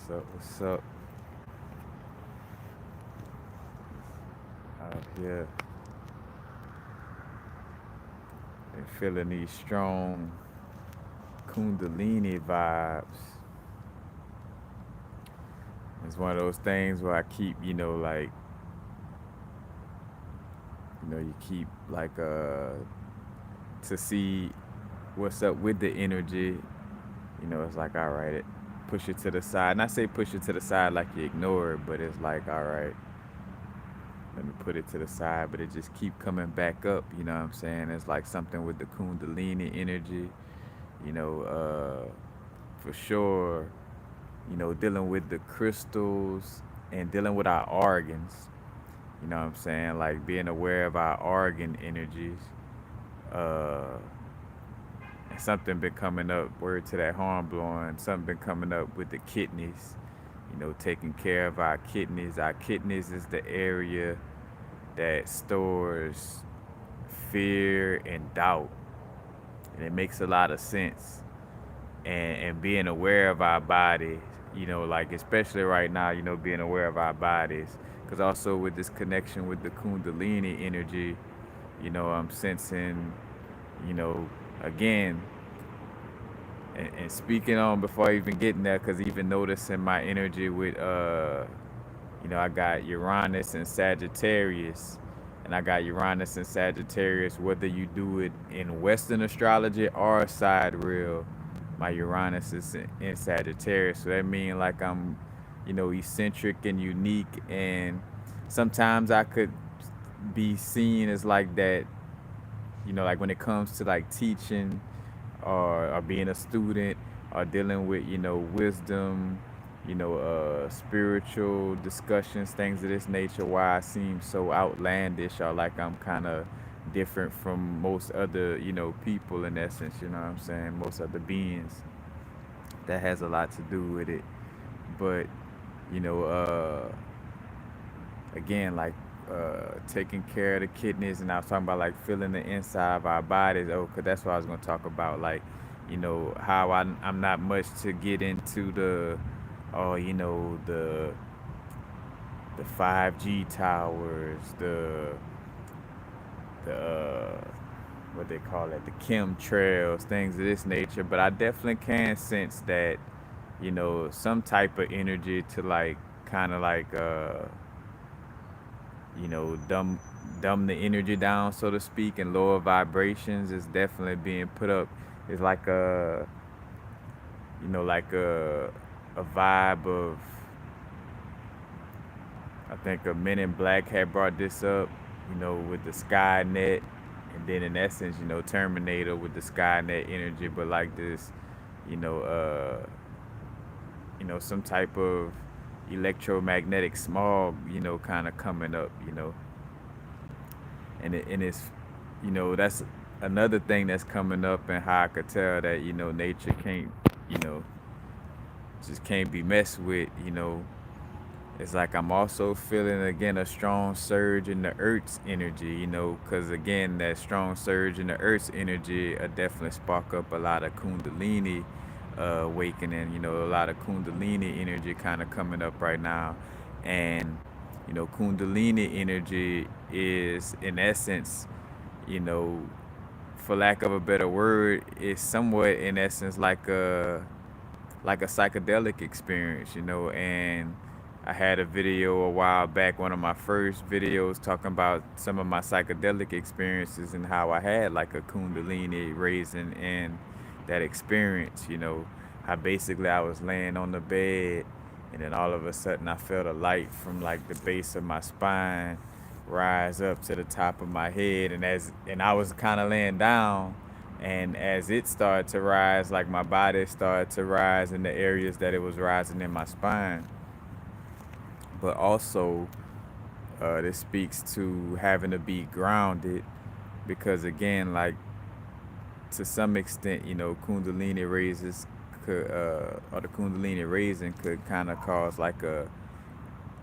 What's up out here? Been feeling these strong Kundalini vibes. It's one of those things where I keep, you keep to see what's up with the energy. It's like, all right, push it to the side. And I say push it to the side like you ignore it, but it's like, all right, let me put it to the side. But it just keep coming back up. You know what I'm saying? It's like something with the Kundalini energy. You know, for sure. Dealing with the crystals and dealing with our organs. You know what I'm saying? Like being aware of our organ energies. Uh, and something been coming up, word to that horn blowing, something been coming up with the kidneys. Taking care of our kidneys. Our kidneys is the area that stores fear and doubt. And it makes a lot of sense. And being aware of our bodies, like especially right now, being aware of our bodies. Because also with this connection with the Kundalini energy, I'm sensing, you know, again, and speaking on before even getting there, because even noticing my energy with, I got Uranus and Sagittarius. And I got Uranus and Sagittarius, whether you do it in Western astrology or sidereal. My Uranus is in Sagittarius, so that means like I'm, eccentric and unique, and sometimes I could be seen as like that, like when it comes to like teaching or being a student or dealing with, wisdom, spiritual discussions, things of this nature, why I seem so outlandish or like I'm kind of different from most other, people in essence, you know what I'm saying? Most other beings. That has a lot to do with it. But, you know, again, like taking care of the kidneys, and I was talking about like feeling the inside of our bodies. Oh, cause that's what I was gonna talk about. Like, how I'm not much to get into the, oh, the 5G towers, the what they call it, the chemtrails, things of this nature. But I definitely can sense that, some type of energy to like kind of like dumb the energy down, so to speak, and lower vibrations is definitely being put up. It's like a vibe of, I think a Men in Black had brought this up, with the Skynet, and then in essence, Terminator with the Skynet energy, but like this, you know, uh, some type of electromagnetic smog, kind of coming up, and it's, that's another thing that's coming up, and how I could tell that, nature can't, you know, just can't be messed with, It's like I'm also feeling again a strong surge in the Earth's energy, because again, that strong surge in the Earth's energy definitely spark up a lot of Kundalini awakening, a lot of Kundalini energy kind of coming up right now. And, Kundalini energy is, in essence, you know, for lack of a better word, is somewhat, in essence, like a psychedelic experience, and I had a video a while back, one of my first videos, talking about some of my psychedelic experiences and how I had like a Kundalini raising in that experience, how basically I was laying on the bed, and then all of a sudden I felt a light from like the base of my spine rise up to the top of my head, and I was kind of laying down, and as it started to rise, like my body started to rise in the areas that it was rising in my spine. But also, this speaks to having to be grounded, because again, like to some extent, Kundalini raises could, or the Kundalini raising could kind of cause like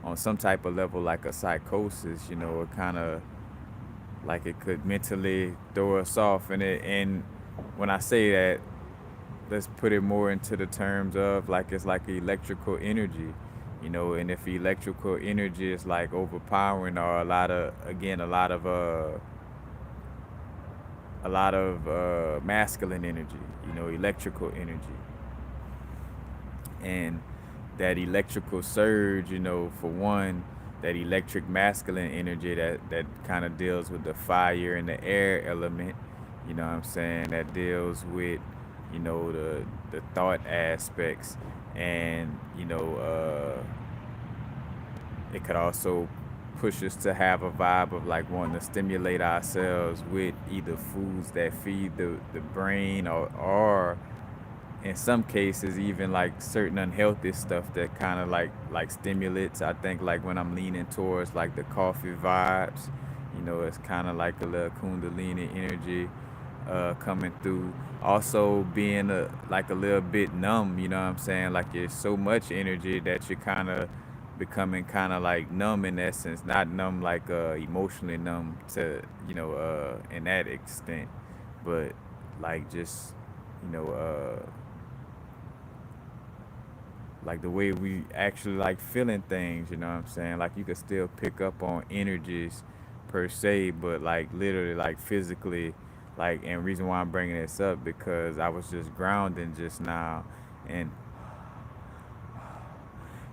on some type of level, like a psychosis, it kind of like it could mentally throw us off. And when I say that, let's put it more into the terms of like it's like electrical energy, and if electrical energy is like overpowering, or a lot of masculine energy, electrical energy, and that electrical surge, for one, that electric masculine energy that kind of deals with the fire and the air element, what I'm saying, that deals with, the thought aspects, and it could also push us to have a vibe of like wanting to stimulate ourselves with either foods that feed the brain, or in some cases even like certain unhealthy stuff that kind of like stimulates. I think like when I'm leaning towards like the coffee vibes, it's kind of like a little Kundalini energy coming through. Also being like a little bit numb, you know what I'm saying? Like there's so much energy that you're kind of becoming kind of like numb in essence, not numb like emotionally numb to, in that extent, but like just, you know, like the way we actually like feeling things, you know what I'm saying? Like you could still pick up on energies per se, but like literally like physically, like, and reason why I'm bringing this up because I was just grounding just now, and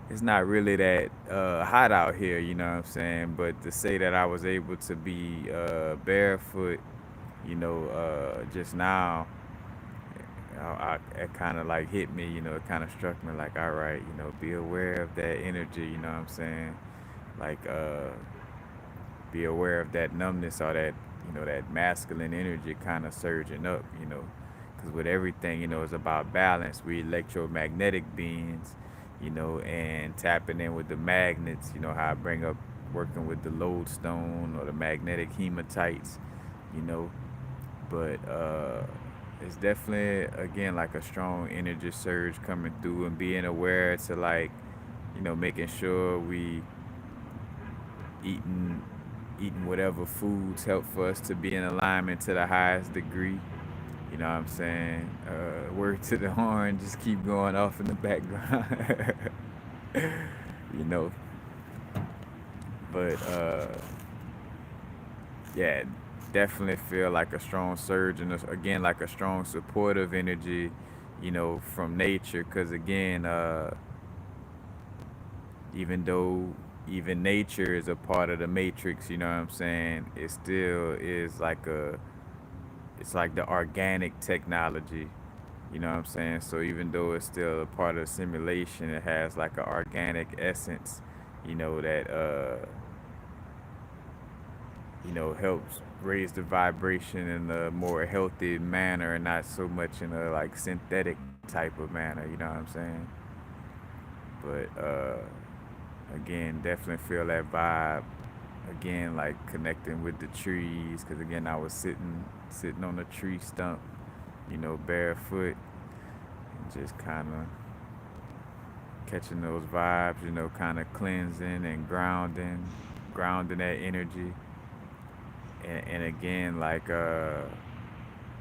it's not really that hot out here, you know what I'm saying? But to say that I was able to be barefoot, just now, it kind of like hit me, it kind of struck me like, all right, be aware of that energy, you know what I'm saying? Like, be aware of that numbness or that, that masculine energy kind of surging up, because with everything, it's about balance. We electromagnetic beings, and tapping in with the magnets, how I bring up working with the lodestone or the magnetic hematites, you know, but it's definitely again like a strong energy surge coming through, and being aware to like, making sure we eating eating whatever foods help for us to be in alignment to the highest degree. You know what I'm saying? Word to the horn, just keep going off in the background. you know, but yeah, definitely feel like a strong surge, and again like a strong supportive energy, from nature. Because again, even though even nature is a part of the matrix, you know what I'm saying, it still is like it's like the organic technology, you know what I'm saying? So even though it's still a part of the simulation, it has like an organic essence, that helps raise the vibration in a more healthy manner, and not so much in a like synthetic type of manner, you know what I'm saying? But again, definitely feel that vibe. Again, like connecting with the trees, because again, I was sitting on a tree stump, barefoot, and just kind of catching those vibes, kind of cleansing and grounding that energy. And again, like the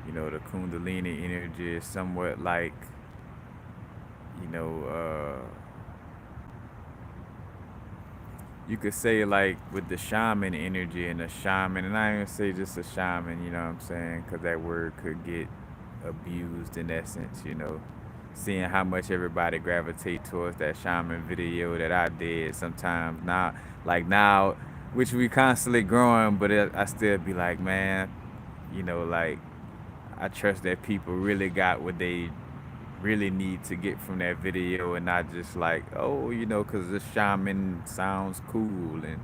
Kundalini energy is somewhat like, you know, you could say like with the shaman energy, and the shaman, and I don't even say just a shaman, you know what I'm saying, because that word could get abused in essence, seeing how much everybody gravitate towards that shaman video that I did sometimes now, like now, which we constantly growing, but I still be like, man, like I trust that people really got what they really need to get from that video, and not just like, oh, because the shaman sounds cool, and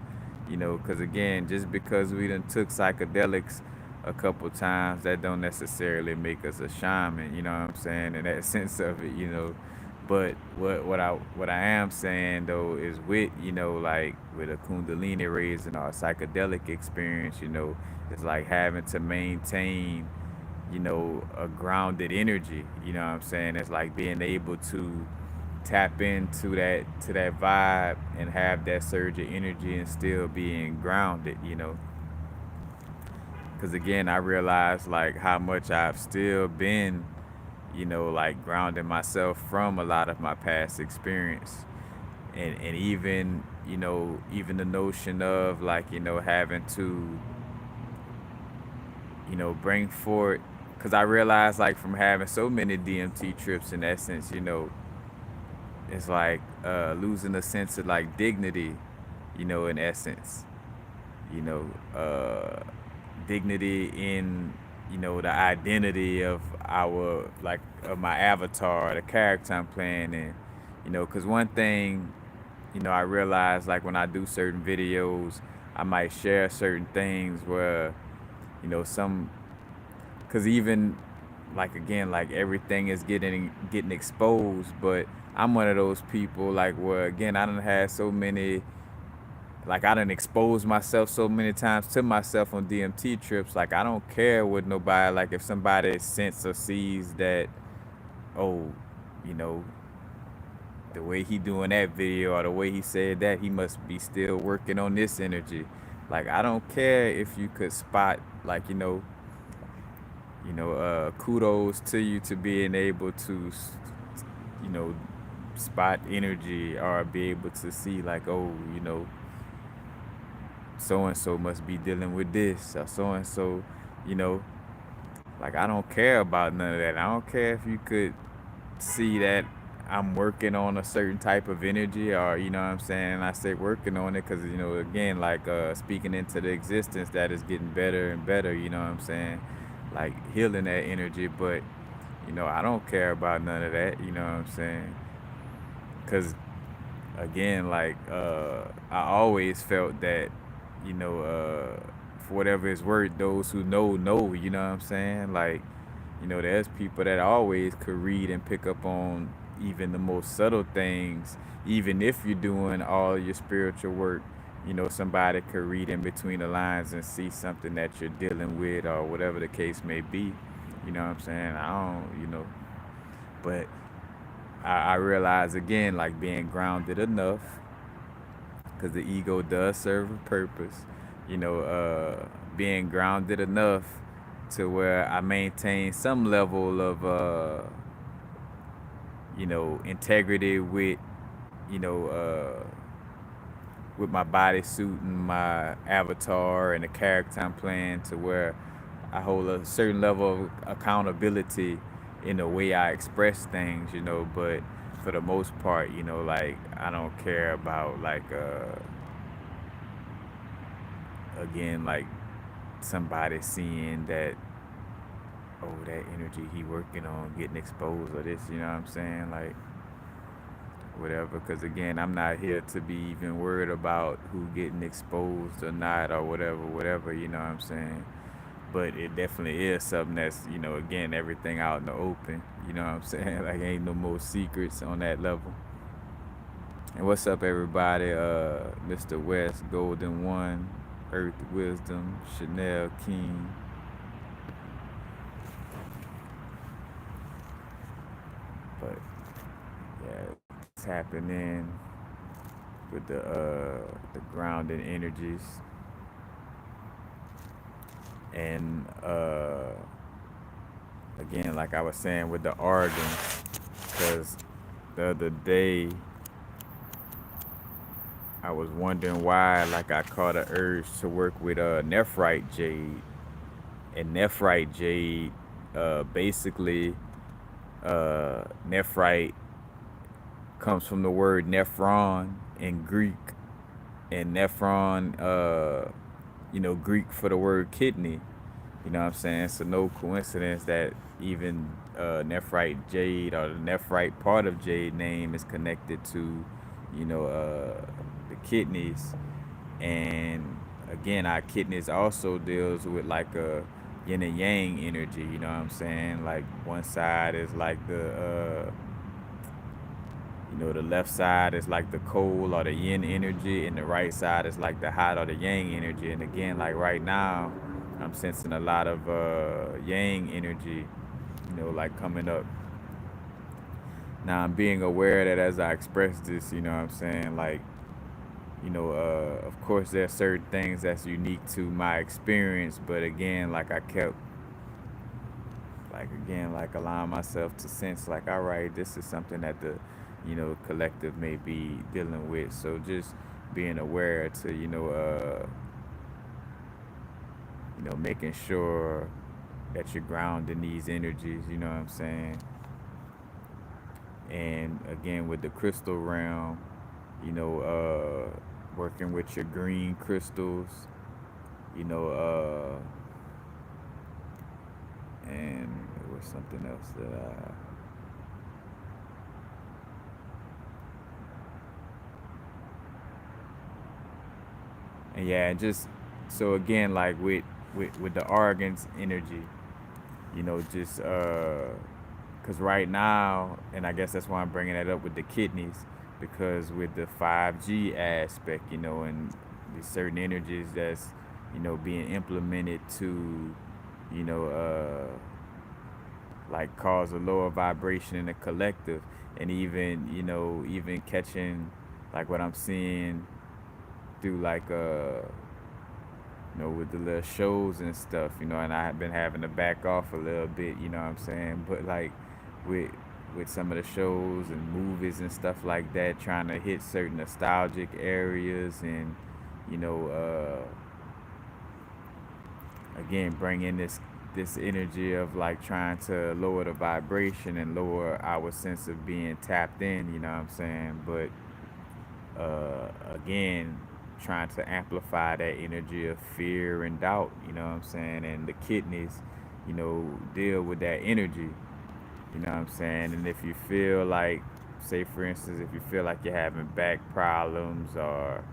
because again, just because we done took psychedelics a couple times, that don't necessarily make us a shaman, you know what I'm saying, in that sense of it, but what I am saying though is with, like with a Kundalini raising or a psychedelic experience, it's like having to maintain, a grounded energy. You know what I'm saying? It's like being able to tap into that vibe and have that surge of energy and still being grounded. Because again, I realized like how much I've still been like grounding myself from a lot of my past experience. And even, even the notion of like, having to, bring forth, because I realized like from having so many DMT trips, in essence, it's like losing a sense of like dignity, in essence, you know, uh, dignity in, the identity of our, like, of my avatar, the character I'm playing in, because one thing, I realize like when I do certain videos, I might share certain things where, some, because even like again, like everything is getting exposed, but I'm one of those people like where again I done had so many, like I done exposed myself so many times to myself on DMT trips. Like I don't care what nobody, like if somebody sense or sees that, oh, you know, the way he doing that video or the way he said that, he must be still working on this energy. Like I don't care if you could spot, like, kudos to you to being able to, you know, spot energy or be able to see like, oh, so and so must be dealing with this, or so and so, you know, like I don't care about none of that. I don't care if you could see that I'm working on a certain type of energy, or you know what I'm saying. I say working on it because again, like speaking into the existence that is getting better and better. You know what I'm saying, like healing that energy. But I don't care about none of that. You know what I'm saying, because again, like I always felt that, for whatever it's worth, those who know. You know what I'm saying, like, there's people that always could read and pick up on even the most subtle things. Even if you're doing all your spiritual work, somebody could read in between the lines and see something that you're dealing with, or whatever the case may be. You know what I'm saying? I don't, but I realize again, like being grounded enough, because the ego does serve a purpose. Being grounded enough to where I maintain some level of, integrity you know, uh, with my bodysuit and my avatar and the character I'm playing, to where I hold a certain level of accountability in the way I express things, but for the most part, like I don't care about like again, like somebody seeing that, oh, that energy he working on getting exposed, or this, you know what I'm saying, like whatever. Because again, I'm not here to be even worried about who getting exposed or not, or whatever, you know what I'm saying. But it definitely is something that's, again, everything out in the open, you know what I'm saying. Like ain't no more secrets on that level. And what's up, everybody? Mr. West, Golden One, Earth Wisdom, Chanel King. But yeah, it's happening with the grounding energies. And again, like I was saying with the organs, because the other day I was wondering why, like I caught an urge to work with nephrite jade. And nephrite jade, basically, nephrite comes from the word nephron in Greek, and nephron, Greek for the word kidney. You know what I'm saying? So no coincidence that even nephrite jade, or the nephrite part of jade name, is connected to, the kidneys. And again, our kidneys also deals with like a yin and yang energy. You know what I'm saying? Like one side is like the left side is like the cold or the yin energy, and the right side is like the hot or the yang energy. And again, like right now, I'm sensing a lot of yang energy, like coming up. Now I'm being aware that as I express this, you know what I'm saying, like, of course there's certain things that's unique to my experience, but again, like I kept like again, like allowing myself to sense like, all right, this is something that the, collective may be dealing with. So just being aware to, making sure that you're grounding these energies, you know what I'm saying? And again, with the crystal realm, working with your green crystals, you know, and it was something else that and yeah, and just so again, like with the organs energy, just because right now, and I guess that's why I'm bringing that up with the kidneys, because with the 5G aspect, and these certain energies that's, being implemented to, you know, like cause a lower vibration in the collective, and even, even catching like what I'm seeing through like with the little shows and stuff, and I have been having to back off a little bit, you know what I'm saying? But like with some of the shows and movies and stuff like that, trying to hit certain nostalgic areas, and you know, again, bring in this energy of like trying to lower the vibration and lower our sense of being tapped in, you know what I'm saying? But again, trying to amplify that energy of fear and doubt, you know what I'm saying? And the kidneys, deal with that energy, you know what I'm saying? And if you feel like, say for instance, if you feel like you're having back problems, or,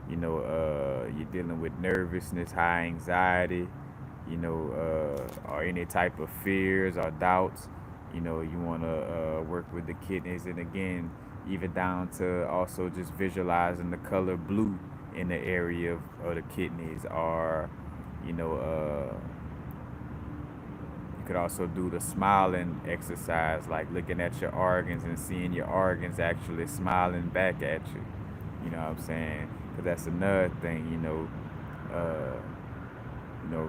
you're dealing with nervousness, high anxiety, or any type of fears or doubts, you want to work with the kidneys. And again, even down to also just visualizing the color blue in the area of the kidneys, or you know you could also do the smiling exercise, like looking at your organs and seeing your organs actually smiling back at you, you know what I'm saying? Because that's another thing, uh,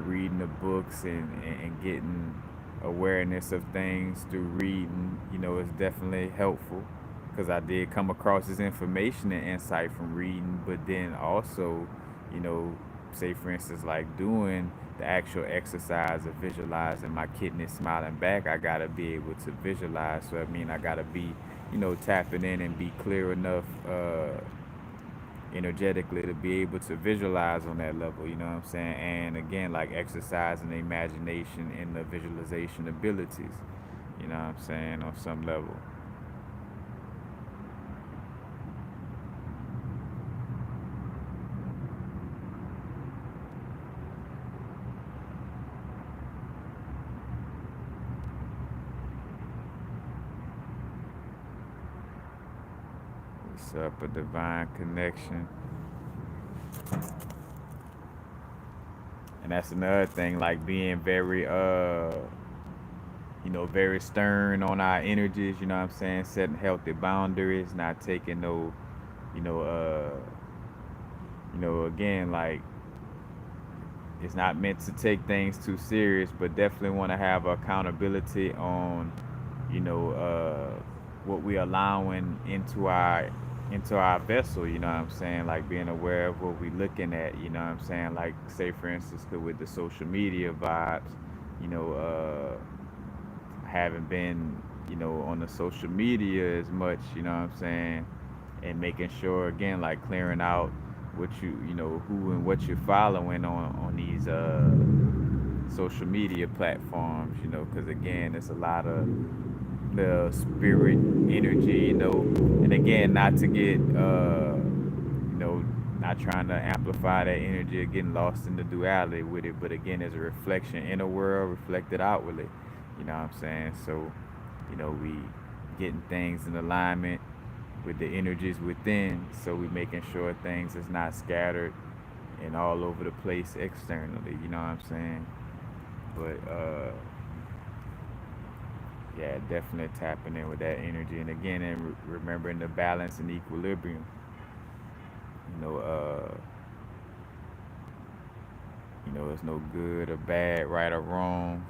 reading the books, and getting awareness of things through reading, is definitely helpful, because I did come across this information and insight from reading, but then also, you know, say for instance, like doing the actual exercise of visualizing my kidney smiling back, I gotta be able to visualize. So I mean, I gotta be, tapping in and be clear enough energetically to be able to visualize on that level, you know what I'm saying? And again, like exercising the imagination and the visualization abilities, you know what I'm saying, on some level. What's up, a divine connection? And that's another thing, like being very very stern on our energies, you know what I'm saying? Setting healthy boundaries, not taking no, you know, again, like it's not meant to take things too serious, but definitely want to have accountability on, you know, what we allowing into our vessel, you know what I'm saying? Like being aware of what we looking at, you know what I'm saying? Like say for instance, with the social media vibes, you know, haven't been, on the social media as much, you know what I'm saying? And making sure again, like clearing out what who and what you're following on these social media platforms, because again, it's a lot of the spirit energy, and again, not to get not trying to amplify that energy or getting lost in the duality with it, but again, as a reflection in the world reflected outwardly, you know what I'm saying? So, we getting things in alignment with the energies within, so we making sure things is not scattered and all over the place externally, you know what I'm saying? But yeah, definitely tapping in with that energy, and again, and remembering the balance and equilibrium, you know uh there's no good or bad, right or wrong.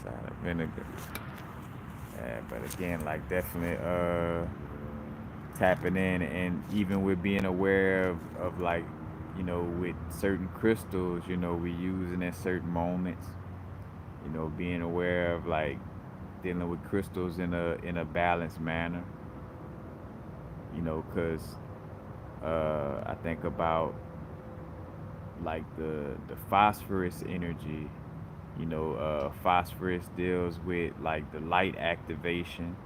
side of vinegar. Yeah, but again, like definitely tapping in, and even with being aware of like, with certain crystals, we using in certain moments, being aware of like dealing with crystals in a balanced manner, because I think about like the phosphorus energy. Phosphorus deals with like the light activation,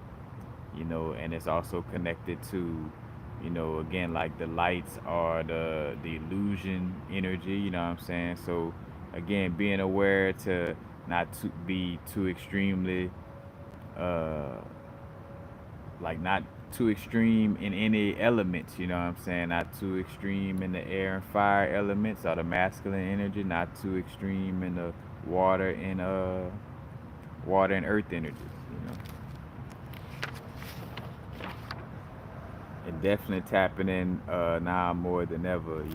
and it's also connected to, again, like the lights are the illusion energy, what I'm saying? So again, being aware to not to be too extremely uh like not too extreme in any elements, what I'm saying? Not too extreme in the air and fire elements or the masculine energy, not too extreme in the water and water and earth energies, you know. And definitely tapping in now more than ever. As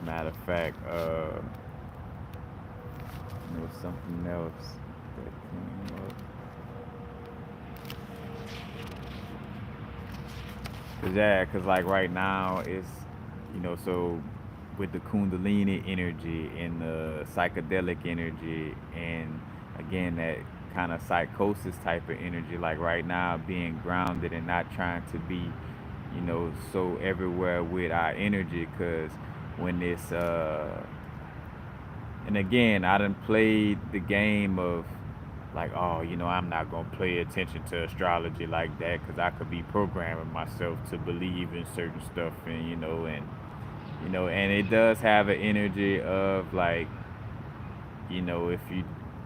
a matter of fact, something else that came up. Cause like right now it's, so with the Kundalini energy and the psychedelic energy, and again that kind of psychosis type of energy, like right now being grounded and not trying to be, so everywhere with our energy, cause when this and again, I done played the game of like, oh, I'm not gonna pay attention to astrology like that because I could be programming myself to believe in certain stuff, and and it does have an energy of like, if you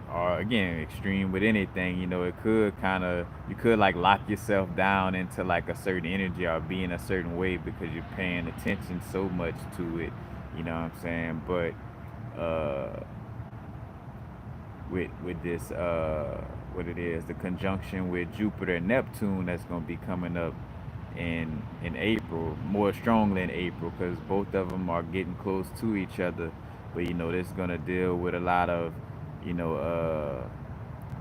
are again extreme with anything, it could kind of, you could like lock yourself down into like a certain energy or be in a certain way because you're paying attention so much to it, you know what I'm saying? But uh with this what it is, the conjunction with Jupiter and Neptune that's going to be coming up in April, more strongly in April, because both of them are getting close to each other. But this is going to deal with a lot of you know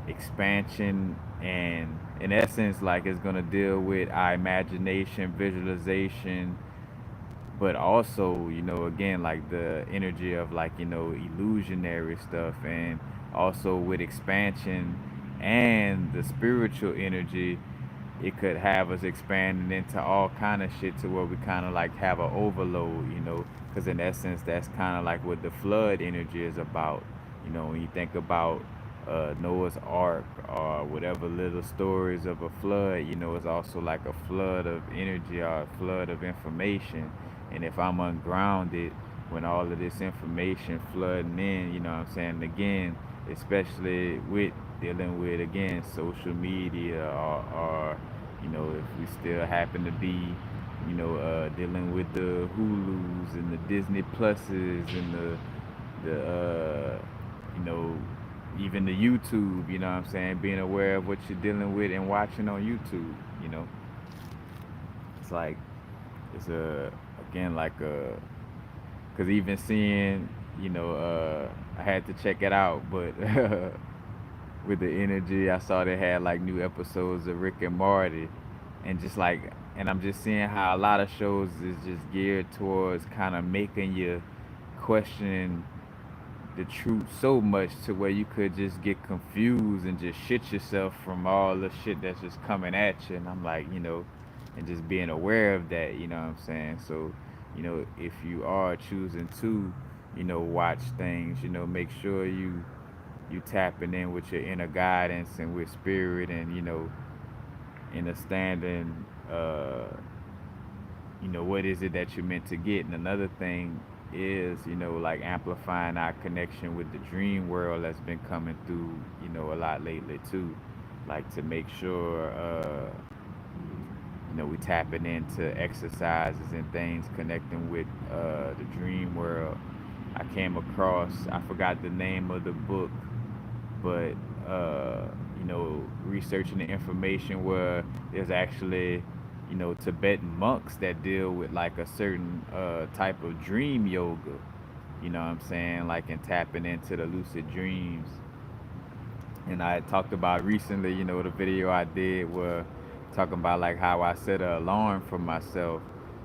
expansion, and in essence like it's going to deal with our imagination, visualization, but also again like the energy of like illusionary stuff, and also with expansion and the spiritual energy, it could have us expanding into all kind of shit to where we kind of like have an overload, because in essence that's kind of like what the flood energy is about. When you think about Noah's Ark or whatever little stories of a flood, it's also like a flood of energy or a flood of information. And if I'm ungrounded when all of this information flooding in, what I'm saying? Again, especially with dealing with again social media, or if we still happen to be dealing with the Hulus and the Disney Pluses and the you know even the YouTube, what I'm saying, being aware of what you're dealing with and watching on YouTube, it's like it's a again like a, because even seeing, I had to check it out, but with the energy, I saw they had like new episodes of Rick and Morty, and just like, and I'm just seeing how a lot of shows is just geared towards kind of making you question the truth so much to where you could just get confused and just shit yourself from all the shit that's just coming at you. And I'm like, and just being aware of that, what I'm saying? So, if you are choosing to, watch things, make sure you tapping in with your inner guidance and with spirit, and understanding what is it that you're meant to get. And another thing is, like amplifying our connection with the dream world that's been coming through, a lot lately too. Like to make sure, we tapping into exercises and things connecting with the dream world. I came across, I forgot the name of the book, but researching the information where there's actually, Tibetan monks that deal with like a certain type of dream yoga, you know what I'm saying, like, and tapping into the lucid dreams. And I talked about recently, the video I did were talking about like how I set an alarm for myself.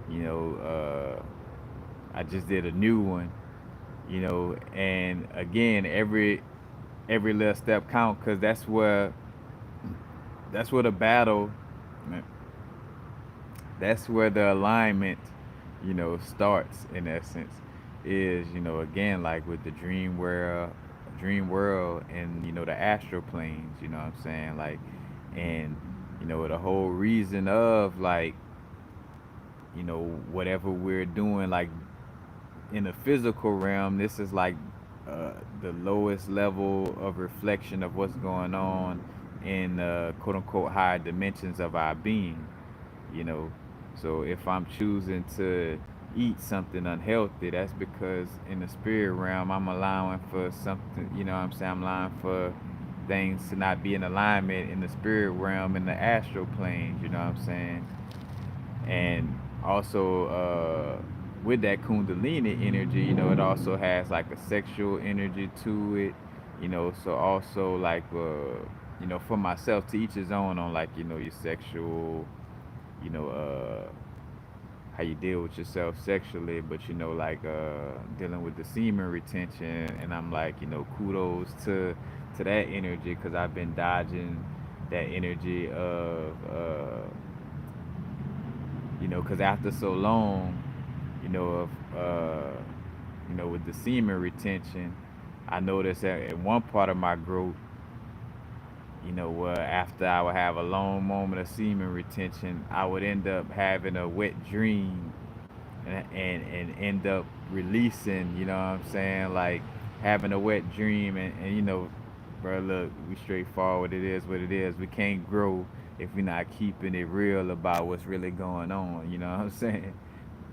You know, I just did a new one. And again, every little step count, because that's where the battle, that's where the alignment, starts in essence. Is again, like with the dream world, and the astral planes. You know what I'm saying, like, and the whole reason of like whatever we're doing, like in the physical realm, this is like the lowest level of reflection of what's going on in quote unquote higher dimensions of our being. you know. So if I'm choosing to eat something unhealthy, that's because in the spirit realm I'm allowing for something, what I'm saying, I'm allowing for things to not be in alignment in the spirit realm, in the astral planes, you know what I'm saying? And also with that Kundalini energy, it also has like a sexual energy to it, so also like for myself, to each his own on like your sexual, you know uh how you deal with yourself sexually, but like dealing with the semen retention. And I'm like, kudos to that energy, because I've been dodging that energy of because after so long, of with the semen retention, I noticed that in one part of my growth, after I would have a long moment of semen retention, I would end up having a wet dream, and end up releasing, you know what I'm saying? Like having a wet dream, and bro, look, we straightforward. It is what it is. We can't grow if we're not keeping it real about what's really going on, you know what I'm saying?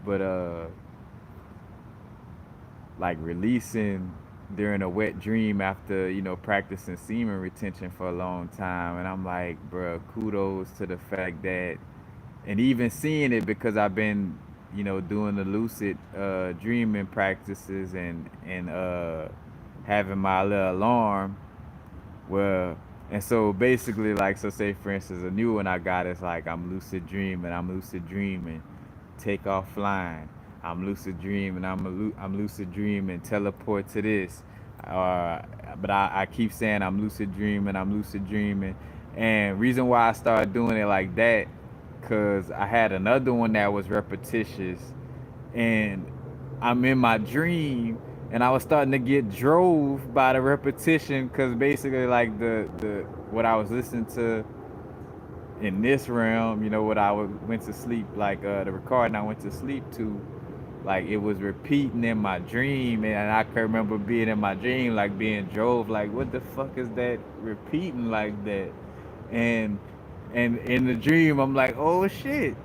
But like releasing during a wet dream after practicing semen retention for a long time, and I'm like, bro, kudos to the fact that, and even seeing it, because I've been doing the lucid dreaming practices, and having my little alarm. Well, and so basically, like, so say for instance, a new one I got is like, I'm lucid dreaming, take off flying. I'm lucid dreaming. I'm lucid dreaming. Teleport to this. Uh, but I keep saying I'm lucid dreaming. I'm lucid dreaming. And reason why I started doing it like that, cause I had another one that was repetitious, and I'm in my dream, and I was starting to get drove by the repetition, because basically like the what I was listening to in this realm, what went to sleep, like the recording I went to sleep to, like it was repeating in my dream, and I can remember being in my dream, like being drove, like what the fuck is that repeating like that, and and in the dream I'm like, oh shit.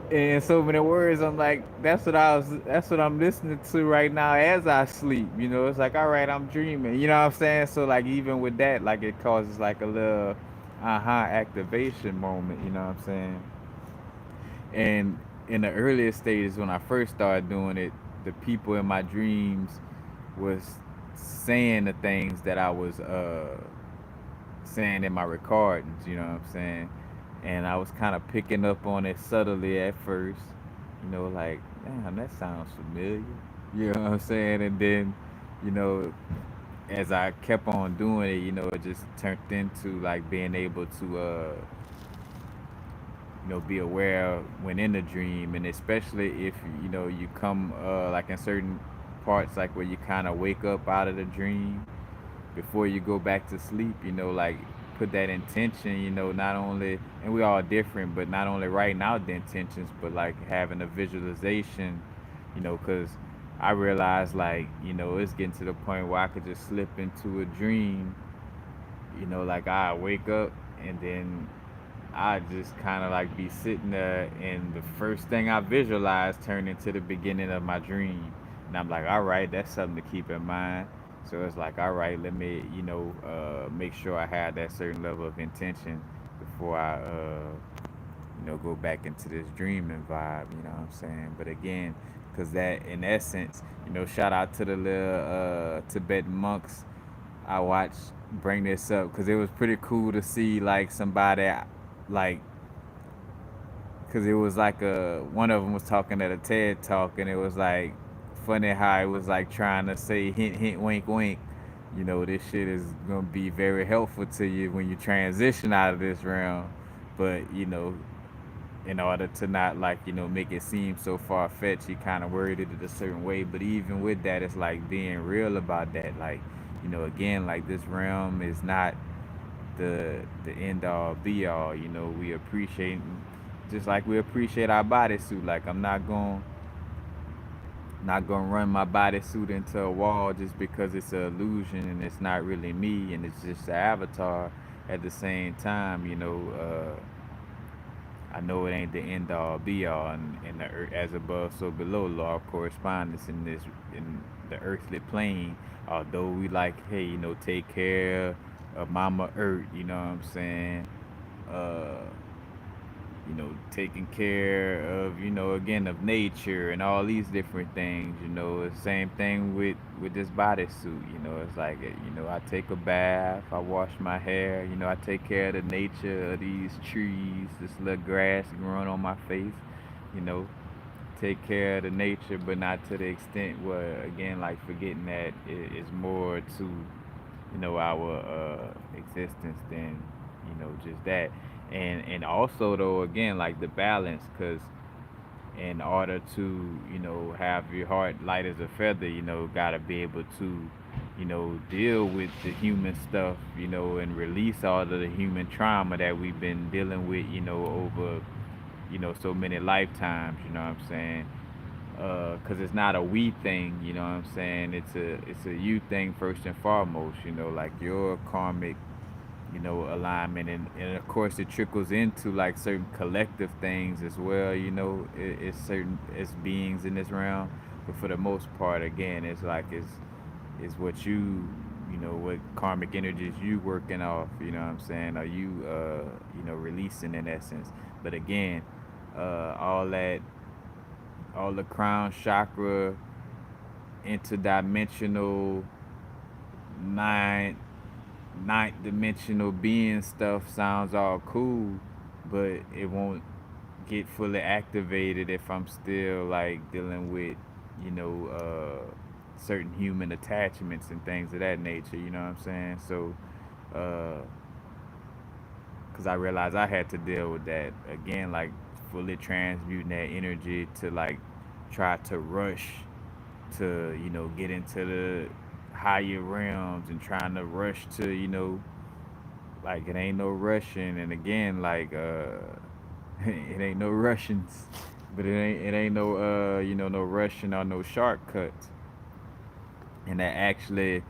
In so many words, I'm like, that's what I'm listening to right now as I sleep. It's like, all right, I'm dreaming. You know what I'm saying? So like even with that, like it causes like a little activation moment. You know what I'm saying? And in the earliest stages, when I first started doing it, the people in my dreams was saying the things that I was saying in my recordings, you know what I'm saying? And I was kind of picking up on it subtly at first, like, damn, that sounds familiar. You know what I'm saying? And then, you know, as I kept on doing it, it just turned into like being able to, be aware when in the dream. And especially if, you come, like in certain parts, like where you kind of wake up out of the dream before you go back to sleep, like put that intention, not only, and we all different, but not only writing out the intentions, but like having a visualization, because I realized, like, it's getting to the point where I could just slip into a dream, like I wake up, and then I just kind of like be sitting there, and the first thing I visualize turned into the beginning of my dream. And I'm like, all right, that's something to keep in mind. So it's like, all right, let me, make sure I have that certain level of intention before I, go back into this dreaming vibe, you know what I'm saying? But again, because that, in essence, shout out to the little Tibetan monks I watched bring this up, because it was pretty cool to see, like, somebody, like, because it was like one of them was talking at a TED talk, and it was like funny how it was like trying to say hint, hint, wink, wink. This shit is gonna be very helpful to you when you transition out of this realm, but in order to not, like, make it seem so far fetched, he kind of worded it a certain way. But even with that, it's like being real about that. Like, again, like, this realm is not the end all be all. We appreciate, just like we appreciate our bodysuit. Like, I'm not gonna run my bodysuit into a wall just because it's an illusion and it's not really me and it's just an avatar. At the same time, I know it ain't the end all be all, and the as above so below law of correspondence in the earthly plane. Although we, like, hey, take care of Mama Earth, you know what I'm saying? Uh, taking care of, again, of nature and all these different things. The same thing with this bodysuit. It's like, I take a bath, I wash my hair, I take care of the nature of these trees, this little grass growing on my face. You know, take care of the nature, but not to the extent where, again, like, forgetting that it's more to, our existence than, just that. And also, though, again, like, the balance, because in order to, have your heart light as a feather, gotta be able to, deal with the human stuff, and release all of the human trauma that we've been dealing with, over, so many lifetimes. You know what I'm saying? Because it's not a we thing. You know what I'm saying? It's a you thing first and foremost. Like, your karmic, alignment, and of course it trickles into, like, certain collective things as well. It's certain, it's beings in this realm, but for the most part, again, it's like, it's what what karmic energies you working off. You know what I'm saying? Are you releasing, in essence? But again, all that, all the crown chakra, interdimensional, nine ninth dimensional being stuff sounds all cool, but it won't get fully activated if I'm still, like, dealing with, certain human attachments and things of that nature. You know what I'm saying? So, uh, because I realized I had to deal with that again, like, fully transmuting that energy to, like, try to rush to, get into the higher realms, and trying to rush to, like, it ain't no Russian. And again, like, it ain't no Russians, but it ain't no, no Russian or no shortcuts. And that actually,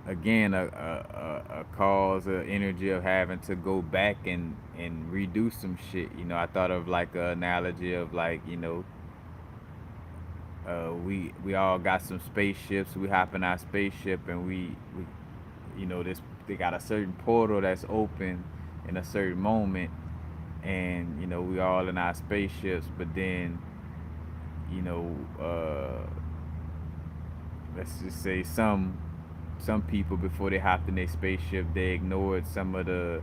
again, a cause, a energy of having to go back and redo some shit. I thought of, like, an analogy of, like, we all got some spaceships. We hop in our spaceship, and we this, they got a certain portal that's open in a certain moment, and we all in our spaceships. But then, you know uh let's just say some people, before they hopped in their spaceship, they ignored some of the,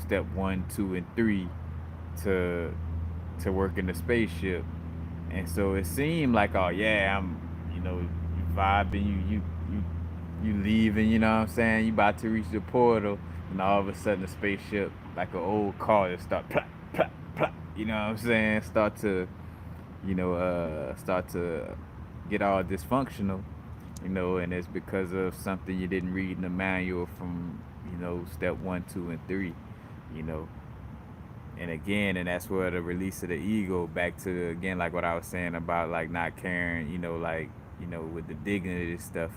step one, two, and three to work in the spaceship. And so it seemed like, oh yeah, I'm, you vibing, you leaving, you know what I'm saying? You about to reach the portal, and all of a sudden the spaceship, like an old car, just start plop, plop, plop, you know what I'm saying? Start to get all dysfunctional, and it's because of something you didn't read in the manual from, step one, two, and three, you know. And again, and that's where the release of the ego, back to, again, like what I was saying about, like, not caring, like, with the dignity stuff.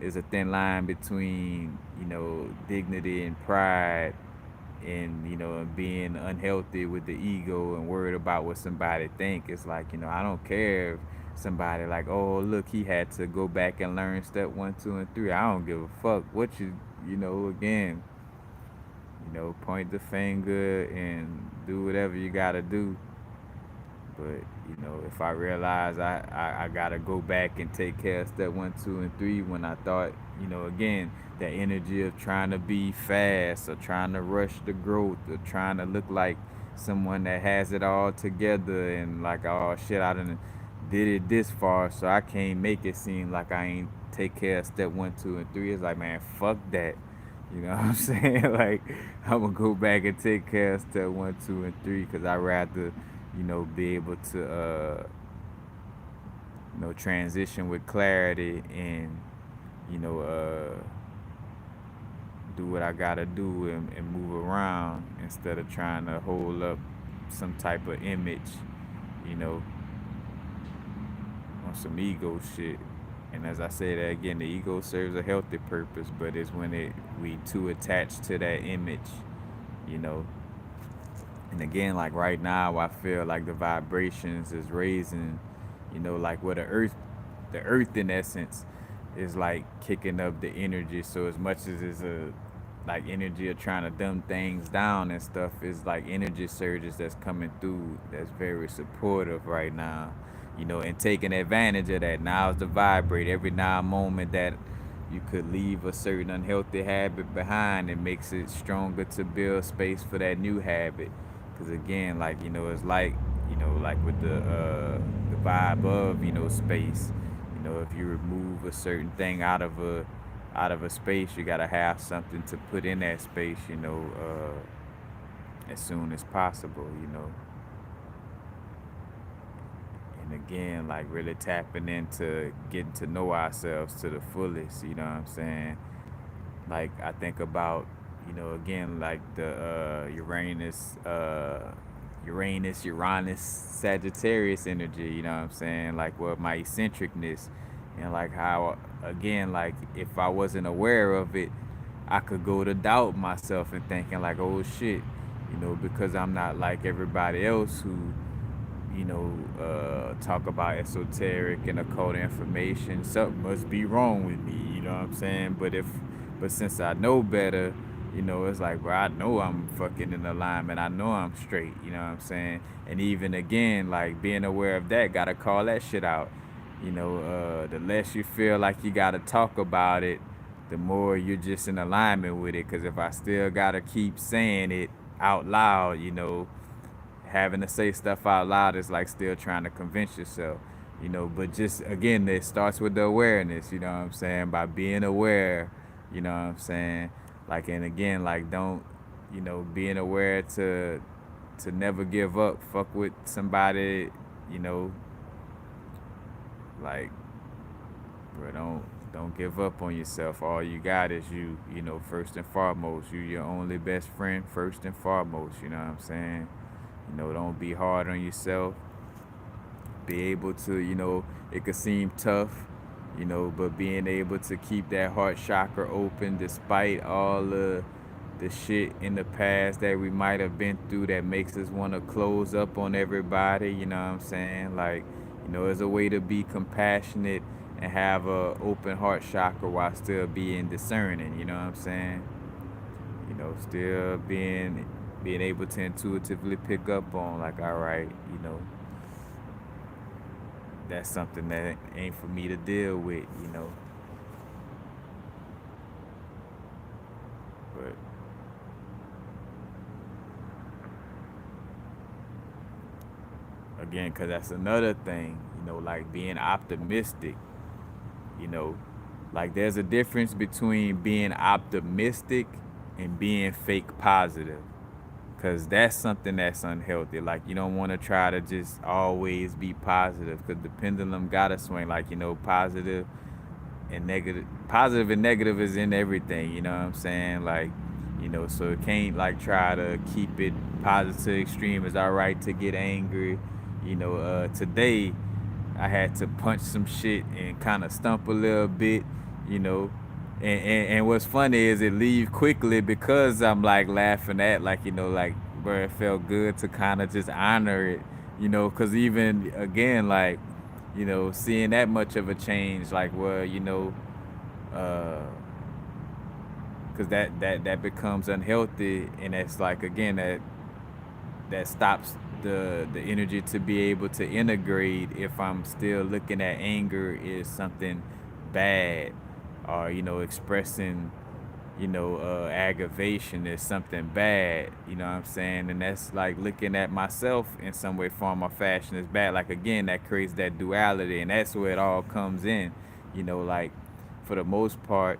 There's a thin line between, dignity and pride, and, being unhealthy with the ego and worried about what somebody think. It's like, I don't care if somebody, like, oh look, he had to go back and learn step one, two, and three. I don't give a fuck what again, point the finger and do whatever you gotta do. But if I realize I gotta go back and take care of step 1, 2, and 3, when I thought, again, that energy of trying to be fast or trying to rush the growth or trying to look like someone that has it all together, and like, oh shit, I done did it this far, so I can't make it seem like I ain't take care of step 1, 2, and 3. It's like, man, fuck that. You know what I'm saying? Like, I'm gonna go back and take care of step 1, 2, and 3, because I rather, be able to, transition with clarity and, you know, uh, do what I gotta do, and move around instead of trying to hold up some type of image, you know, on some ego shit. And as I say that again, the ego serves a healthy purpose, but it's when we too attached to that image, you know. And again, like right now, I feel like the vibrations is raising, like where the earth in essence is like kicking up the energy. So as much as it's a like energy of trying to dumb things down and stuff, is like energy surges that's coming through that's very supportive right now, and taking advantage of that. Now is the vibrate. Every now moment that you could leave a certain unhealthy habit behind, it makes it stronger to build space for that new habit. Because again, like, it's like, like with the vibe of, space. If you remove a certain thing out of a space, you gotta have something to put in that space, as soon as possible. And again, like really tapping into getting to know ourselves to the fullest. You know what I'm saying? Like I think about, again, like the Uranus, Sagittarius energy. You know what I'm saying? Like, well, my eccentricness, and like how, again, like if I wasn't aware of it, I could go to doubt myself and thinking like, oh shit, because I'm not like everybody else who, talk about esoteric and occult information. Something must be wrong with me. You know what I'm saying? But since I know better, it's like, bro, I know I'm fucking in alignment. I know I'm straight. You know what I'm saying? And even again, like being aware of that, gotta call that shit out. The less you feel like you gotta talk about it, the more you're just in alignment with it. Cause if I still gotta keep saying it out loud, having to say stuff out loud is like still trying to convince yourself, but just again, it starts with the awareness, you know what I'm saying? By being aware, you know what I'm saying? Like, and again, like don't, being aware to never give up. Fuck with somebody, you know, like, bro, don't give up on yourself. All you got is you, first and foremost. You your only best friend first and foremost, you know what I'm saying? Don't be hard on yourself. Be able to, it could seem tough, but being able to keep that heart chakra open despite all the shit in the past that we might have been through that makes us want to close up on everybody, you know what I'm saying? Like, there's a way to be compassionate and have a open heart chakra while still being discerning, you know what I'm saying? Still being able to intuitively pick up on, like, all right, that's something that ain't for me to deal with, but again, because that's another thing, like being optimistic, you know like there's a difference between being optimistic and being fake positive, because that's something that's unhealthy. Like, you don't want to try to just always be positive, because the pendulum gotta swing. Like, positive and negative is in everything, you know what I'm saying? Like, so it can't like try to keep it positive to extreme. It's all right to get angry. Today I had to punch some shit and kind of stump a little bit, you know. And what's funny is it leave quickly, because I'm like laughing at, like, like where it felt good to kind of just honor it, because even again, like, seeing that much of a change, like, well, uh, because that becomes unhealthy, and that's like, again, that stops the energy to be able to integrate. If I'm still looking at anger is something bad, or expressing aggravation is something bad, you know what I'm saying? And that's like looking at myself in some way, form, or fashion is bad. Like, again, that creates that duality, and that's where it all comes in. Like, for the most part,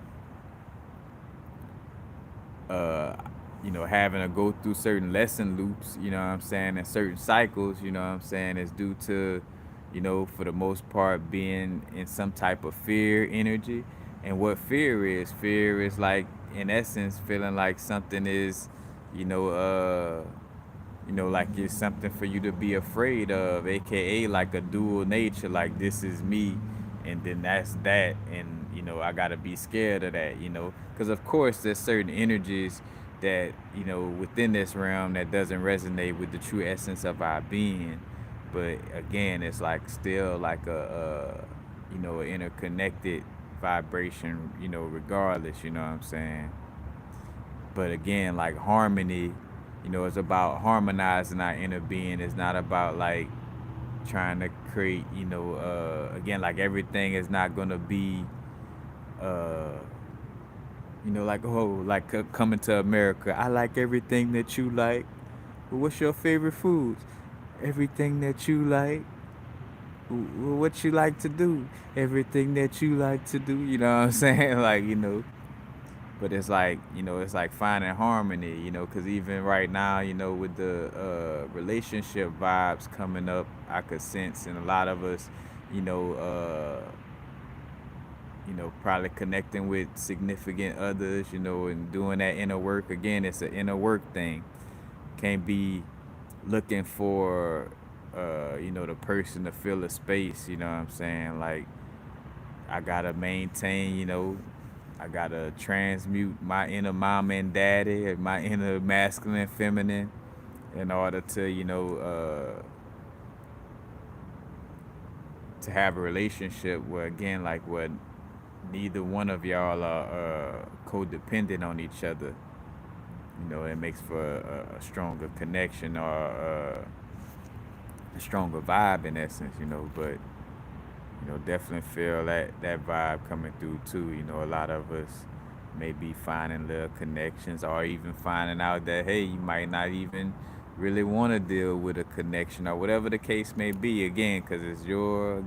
uh, having to go through certain lesson loops, you know what I'm saying, and certain cycles, you know what I'm saying, is due to, for the most part, being in some type of fear energy. And what fear is like, in essence, feeling like something is, you know, uh, like it's something for you to be afraid of, aka like a dual nature, like this is me, and then that's that, and I gotta be scared of that, because of course there's certain energies that within this realm that doesn't resonate with the true essence of our being, but again, it's like still like an interconnected vibration, regardless, you know what I'm saying. But again, like harmony, it's about harmonizing our inner being. It's not about like trying to create, again, like everything is not gonna be, uh, like, oh, like coming to America. I like everything that you like. Well, what's your favorite foods? Everything that you like. What you like to do? Everything that you like to do. You know what I'm saying? Like, but it's like, it's like finding harmony, because even right now, with the relationship vibes coming up, I could sense, and a lot of us, you know uh probably connecting with significant others, and doing that inner work. Again, it's an inner work thing. Can't be looking for the person to fill a space, you know what I'm saying? Like, I gotta maintain, I gotta transmute my inner mom and daddy, my inner masculine, feminine, in order to, to have a relationship where, again, like, where neither one of y'all are codependent on each other. It makes for a stronger connection, or a stronger vibe in essence, but definitely feel that vibe coming through too. A lot of us may be finding little connections, or even finding out that, hey, you might not even really want to deal with a connection, or whatever the case may be. Again, because it's your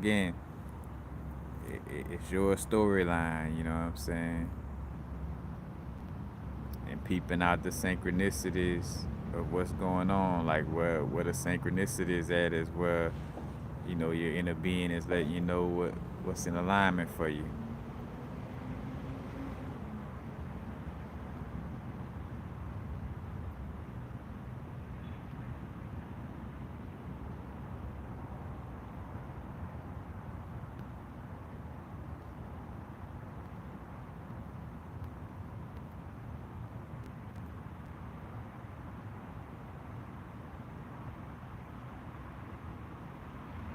storyline. You know what I'm saying? And peeping out the synchronicities of what's going on, like where the synchronicity is at, is where your inner being is letting you know what's in alignment for you.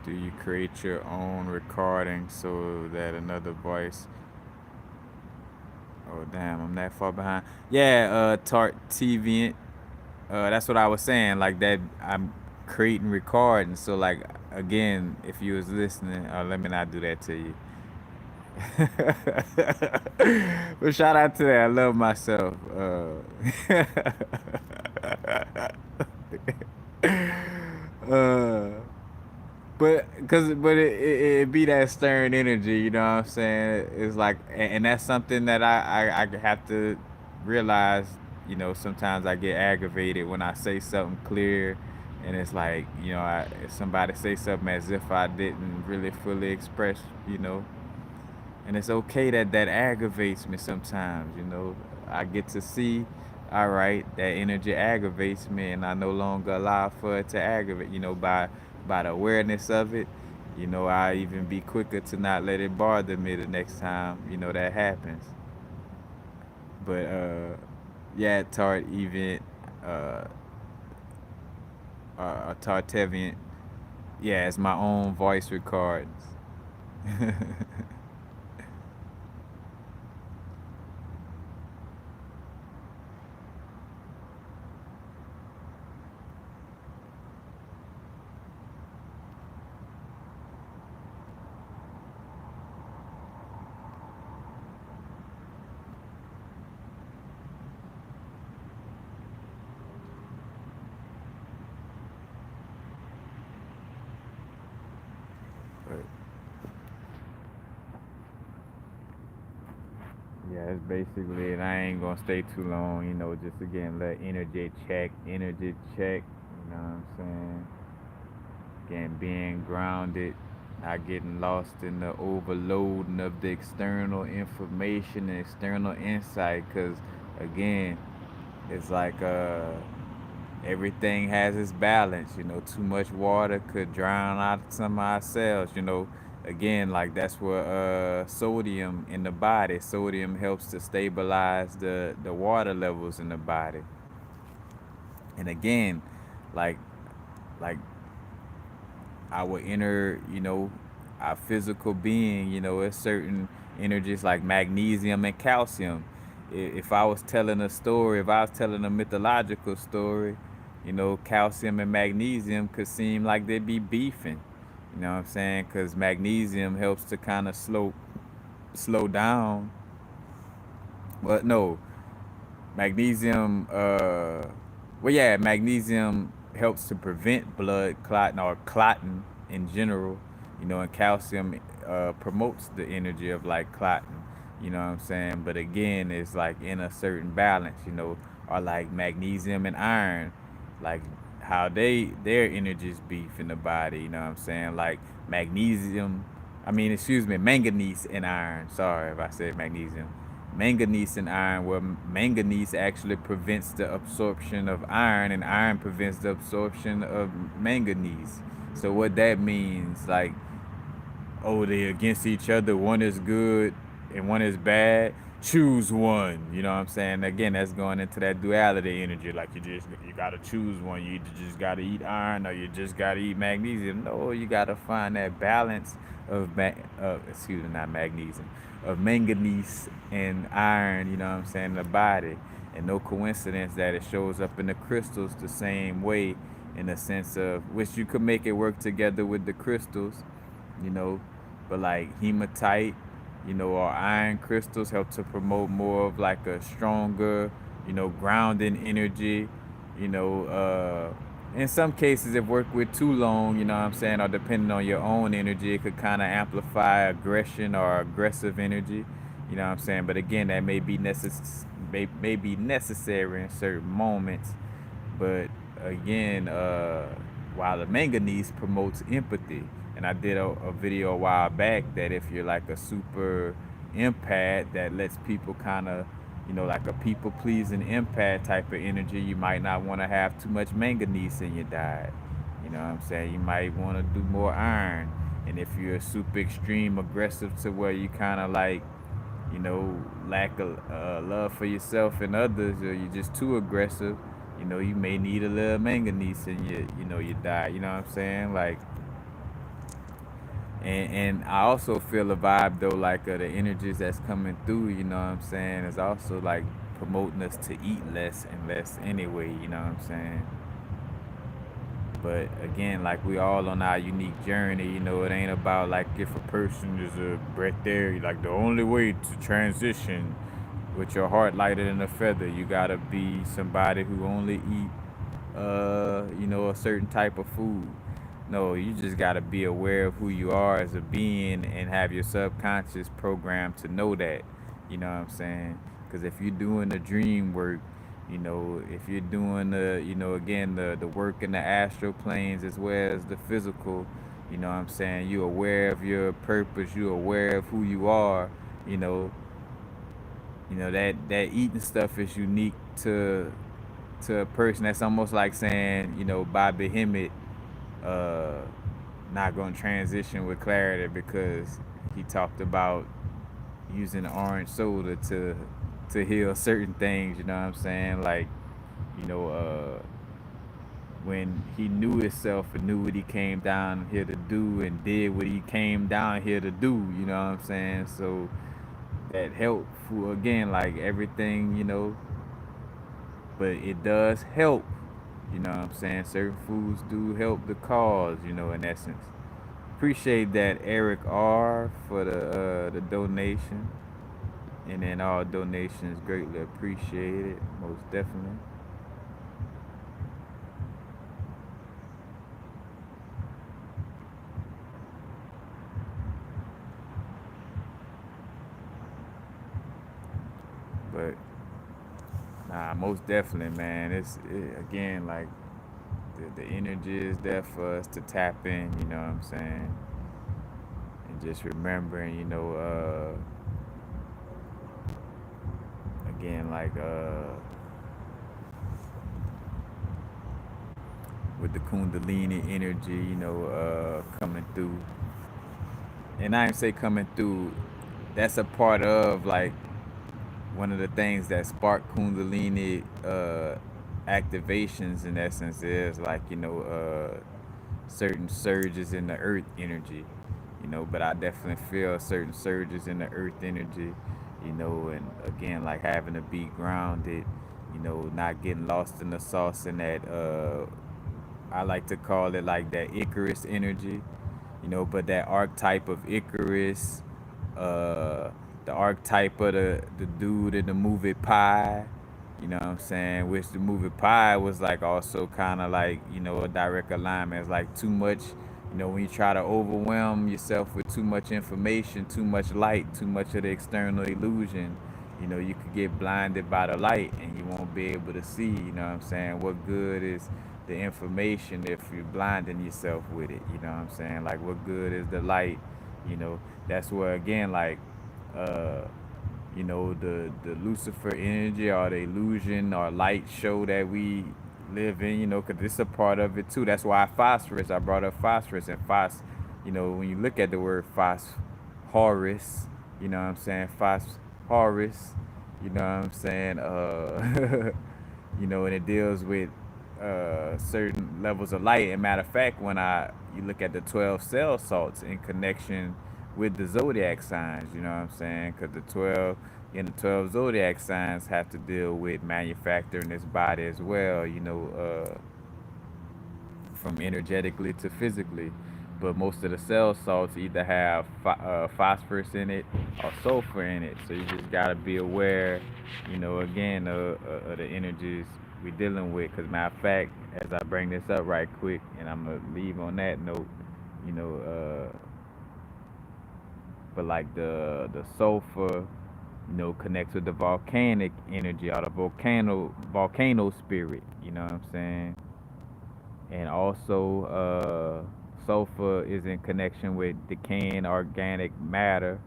Do you create your own recording so that another voice? Oh damn, I'm that far behind. Yeah, Tart TV. That's what I was saying. Like that, I'm creating recording. So like, again, if you was listening, let me not do that to you. But shout out to that. I love myself. Uh, but it be that stern energy, you know what I'm saying? It's like, and that's something that I have to realize. Sometimes I get aggravated when I say something clear, and it's like, if somebody say something as if I didn't really fully express, and it's okay that that aggravates me sometimes. I get to see, all right, that energy aggravates me, and I no longer allow for it to aggravate. By the awareness of it, I even be quicker to not let it bother me the next time that happens. But yeah, Tart event, uh, Tartevian, yeah, it's my own voice recordings. But yeah, it's basically, and I ain't gonna stay too long. Just again let energy check. You know what I'm saying? Again, being grounded, not getting lost in the overloading of the external information and external insight. Cause again, it's like everything has its balance. Too much water could drown out some of our cells. Again, like that's what sodium in the body. Sodium helps to stabilize the water levels in the body. And again, like like our inner, our physical being, it's certain energies like magnesium and calcium. If I was telling a story, if I was telling a mythological story, calcium and magnesium could seem like they'd be beefing. You know what I'm saying? Because magnesium helps to kind of slow down. But no, magnesium. Well, yeah, magnesium helps to prevent blood clotting or clotting in general. And calcium promotes the energy of like clotting. You know what I'm saying? But again, it's like in a certain balance. Or like magnesium and iron, like how their energies beef in the body. You know what I'm saying? Like magnesium. Excuse me, manganese and iron. Sorry if I said magnesium. Manganese and iron, where manganese actually prevents the absorption of iron, and iron prevents the absorption of manganese. So what that means, like, oh, they against each other. One is good and one is bad. Choose one. You know what I'm saying? Again, that's going into that duality energy. Like you gotta choose one. You just gotta eat iron or you just gotta eat magnesium. No, you gotta find that balance of excuse me, not magnesium, of manganese and iron. You know what I'm saying? In the body, and no coincidence that it shows up in the crystals the same way, in the sense of which you could make it work together with the crystals, you know, but like hematite, or iron crystals help to promote more of like a stronger, grounding energy, you know, in some cases if worked with too long, you know what I'm saying, or depending on your own energy, it could kind of amplify aggression or aggressive energy, you know what I'm saying, but again, that may be necessary in certain moments, but again, while the manganese promotes empathy, and I did a video a while back that if you're like a super empath that lets people kind of, like a people pleasing empath type of energy, you might not want to have too much manganese in your diet. You know what I'm saying? You might want to do more iron. And if you're super extreme aggressive to where you kind of like, lack of love for yourself and others, or you're just too aggressive, you may need a little manganese in your diet. You know what I'm saying? Like, and I also feel a vibe though, like the energies that's coming through. You know what I'm saying? Is also like promoting us to eat less and less anyway. You know what I'm saying? But again, like we all on our unique journey, it ain't about like if a person is a right there, like the only way to transition with your heart lighter than a feather, you gotta be somebody who only eat a certain type of food. No, you just gotta be aware of who you are as a being and have your subconscious programmed to know that. You know what I'm saying? Because if you're doing the dream work, if you're doing again, the work in the astral planes as well as the physical, what I'm saying, you're aware of your purpose, you're aware of who you are, you know, that eating stuff is unique to a person. That's almost like saying, Bobby Hemmett uh, not gonna transition with clarity because he talked about using orange soda to heal certain things. You know what I'm saying? Like, you know, uh, when he knew himself and knew what he came down here to do and did what he came down here to do. You know what I'm saying? So that helped for, again, like everything, but it does help. You know what I'm saying? Certain foods do help the cause, in essence. Appreciate that, Eric R, for the donation. And then all donations greatly appreciated, most definitely. But nah, most definitely, man. Again, like the energy is there for us to tap in. You know what I'm saying? And just remembering, again, like with the Kundalini energy, coming through. And I ain't say coming through. That's a part of like one of the things that spark Kundalini activations in essence is like certain surges in the earth energy, but I definitely feel certain surges in the earth energy, and again like having to be grounded, not getting lost in the sauce and that I like to call it like that Icarus energy, but that archetype of Icarus, uh, the archetype of the dude in the movie Pie, you know what I'm saying? Which the movie Pie was like also kind of like, a direct alignment. It's like too much, when you try to overwhelm yourself with too much information, too much light, too much of the external illusion, you could get blinded by the light and you won't be able to see, you know what I'm saying? What good is the information if you're blinding yourself with it, you know what I'm saying? Like, what good is the light, That's where, again, like, uh, the Lucifer energy or the illusion or light show that we live in, because this is a part of it too. That's why phosphorus, I brought up phosphorus and when you look at the word phosphorus, you know what I'm saying? Phosphorus, you know what I'm saying? And it deals with certain levels of light. And matter of fact, when you look at the 12 cell salts in connection with the zodiac signs, you know what I'm saying? Because the 12 zodiac signs have to deal with manufacturing this body as well, from energetically to physically. But most of the cell salts either have phosphorus in it or sulfur in it. So you just gotta be aware, again, of the energies we dealing with. Cause matter of fact, as I bring this up right quick, and I'm gonna leave on that note, you know, but like the sulfur, connects with the volcanic energy or the volcano spirit. You know what I'm saying? And also sulfur is in connection with decaying organic matter,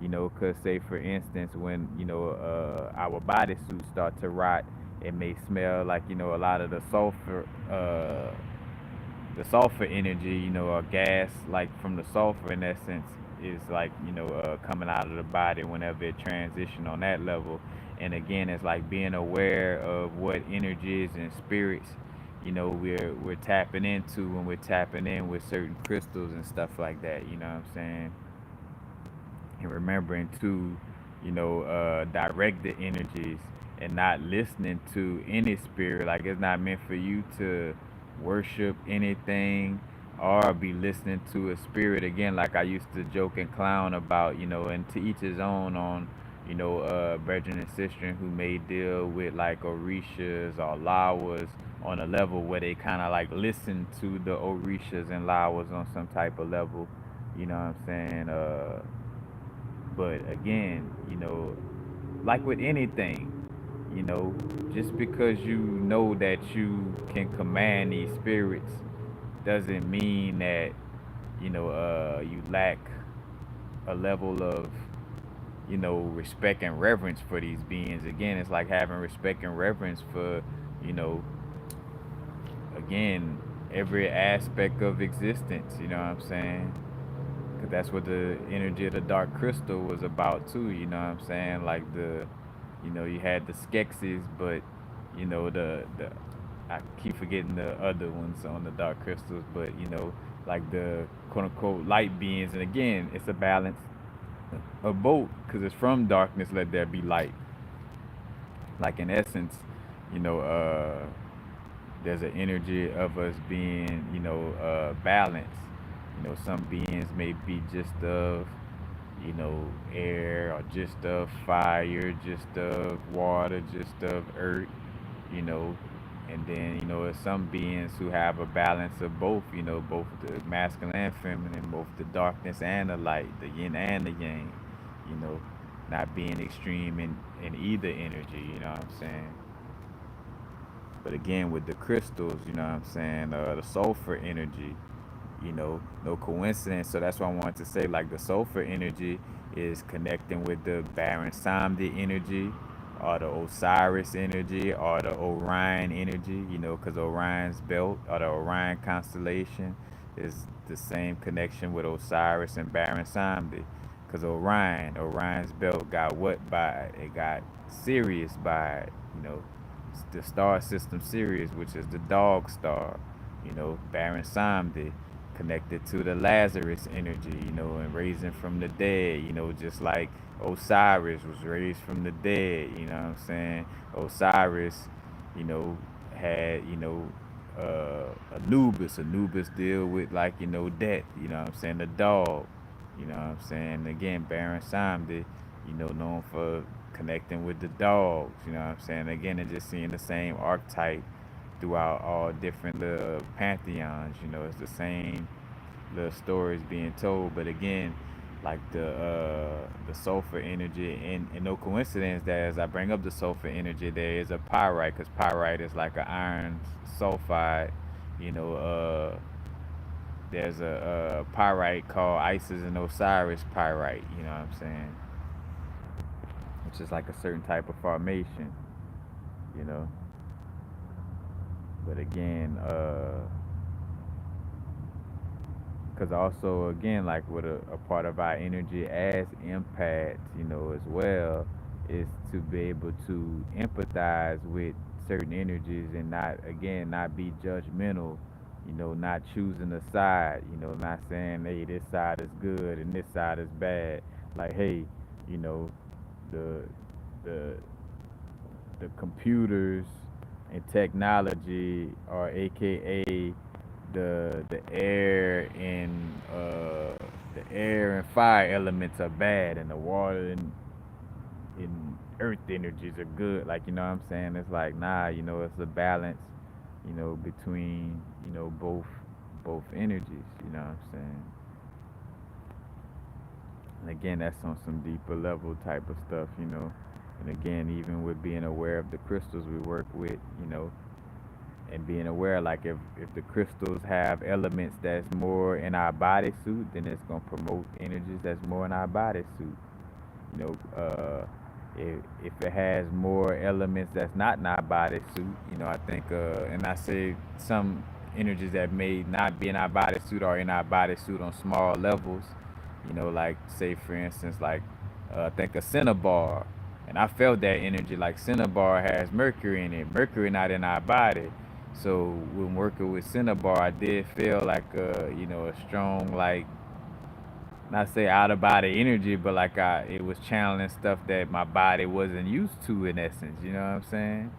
because say for instance when our bodysuits start to rot, it may smell like a lot of the sulfur energy, or gas like from the sulfur in essence is like coming out of the body whenever it transition on that level. And again, it's like being aware of what energies and spirits we're tapping into when we're tapping in with certain crystals and stuff like that. You know what I'm saying? And remembering to direct the energies and not listening to any spirit. Like it's not meant for you to worship anything or be listening to a spirit. Again, like I used to joke and clown about, and to each his own on, brethren and sister who may deal with like Orishas or Lawas on a level where they kind of like listen to the Orishas and Lawas on some type of level, you know what I'm saying? But again, like with anything, you know, just because you know that you can command these spirits doesn't mean that, you lack a level of, respect and reverence for these beings. Again, it's like having respect and reverence for, you know, again, every aspect of existence, you know what I'm saying? Because that's what the energy of the dark crystal was about too, you know what I'm saying? Like you had the Skeksis, but the I keep forgetting the other ones on the dark crystals, but like the quote unquote light beings. And again, it's a balance of both, because it's from darkness let there be light. Like in essence, you know, there's an energy of us being, balanced. Some beings may be just of, air, or just of fire, just of water, just of earth, you know. And then, there's some beings who have a balance of both, both the masculine and feminine, both the darkness and the light, the yin and the yang, you know. not being extreme in either energy, you know what I'm saying? But again, with the crystals, you know what I'm saying, the sulfur energy, no coincidence. So that's why I wanted to say, like, the sulfur energy is connecting with the Baron Samedi energy, or the Osiris energy, or the Orion energy, because Orion's belt, or the Orion constellation, is the same connection with Osiris and Baron Samedi. Because Orion's belt got what by it? It got Sirius by it, the star system Sirius, which is the dog star, Baron Samedi, connected to the Lazarus energy, and raising from the dead, just like Osiris was raised from the dead, you know what I'm saying? Osiris, you know, had, Anubis. Anubis deal with, like, death, you know what I'm saying? The dog, you know what I'm saying? Again, Baron Samedi, known for connecting with the dogs, you know what I'm saying? Again, it's just seeing the same archetype throughout all different little pantheons. It's the same little stories being told. But again, like the sulfur energy, and no coincidence that as I bring up the sulfur energy, there is a pyrite, because pyrite is like an iron sulfide. You know, there's a pyrite called Isis and Osiris pyrite. You know what I'm saying? Which is like a certain type of formation. You know, but again, because also again, like, with a part of our energy as empaths, as well, is to be able to empathize with certain energies, and not be judgmental, not choosing a side, not saying, hey, this side is good and this side is bad. Like, hey, you know the the the computers and technology, or AKA the air and fire elements are bad, and the water and earth energies are good. Like, you know what I'm saying? It's like, nah, it's a balance, between, both energies, you know what I'm saying? And again, that's on some deeper level type of stuff, And again, even with being aware of the crystals we work with, and being aware, like, if the crystals have elements that's more in our bodysuit, then it's gonna promote energies that's more in our bodysuit. You know, if it has more elements that's not in our bodysuit, I think, and I say some energies that may not be in our bodysuit or in our bodysuit on small levels. Like, say for instance, like, think of cinnabar, and I felt that energy. Like, cinnabar has mercury in it. Mercury not in our body, so when working with cinnabar, I did feel like, a strong, like, not say out of body energy, but like, it was channeling stuff that my body wasn't used to, in essence. You know what I'm saying?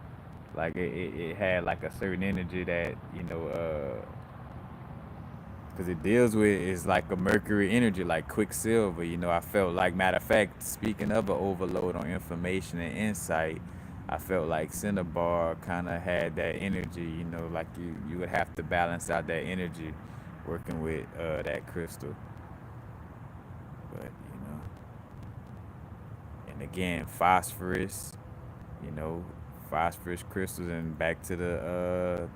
Like, it had like a certain energy that, because it deals with, is like a mercury energy, like quicksilver. I felt like, matter of fact, speaking of an overload on information and insight, I felt like cinnabar kind of had that energy. Like, you would have to balance out that energy working with that crystal. But, and again, phosphorus, you know, phosphorus crystals, and back to the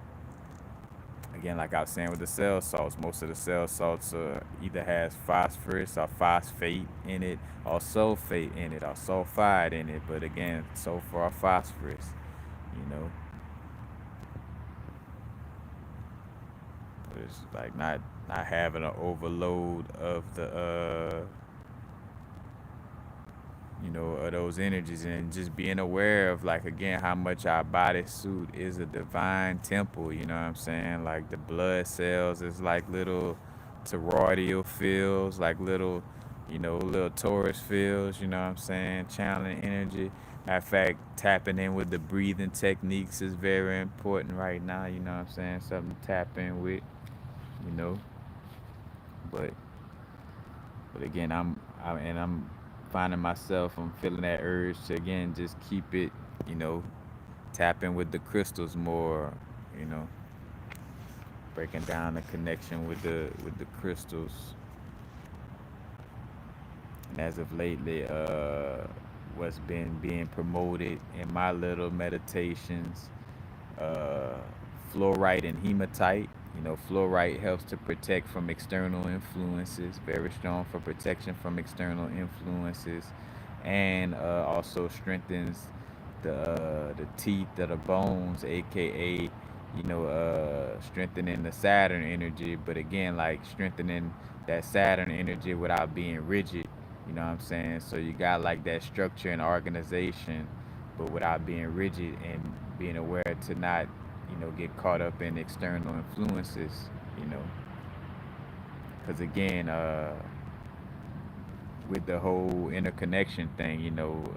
again, like I was saying with the cell salts, most of the cell salts either has phosphorus or phosphate in it, or sulfate in it, or sulfide in it. But again, sulfur or phosphorus, you know, but it's like not having an overload of the of those energies, and just being aware of, like, again, how much our bodysuit is a divine temple. You know what I'm saying? Like, the blood cells is like little toroidal fields, like little, little torus fields. You know what I'm saying? Channeling energy. Matter of fact, tapping in with the breathing techniques is very important right now. You know what I'm saying? Something to tap in with. You know, but again, I'm finding myself, I'm feeling that urge to, again, just keep it, you know, tapping with the crystals more, you know, breaking down the connection with the crystals. And as of lately, what's been being promoted in my little meditations. uh, Fluorite and hematite. Fluorite helps to protect from external influences, very strong for protection from external influences, and also strengthens the teeth of the bones, aka strengthening the Saturn energy. But again, like strengthening that Saturn energy without being rigid. You know what I'm saying? So you got like that structure and organization, but without being rigid and being aware to not, get caught up in external influences. You know, because again, with the whole interconnection thing,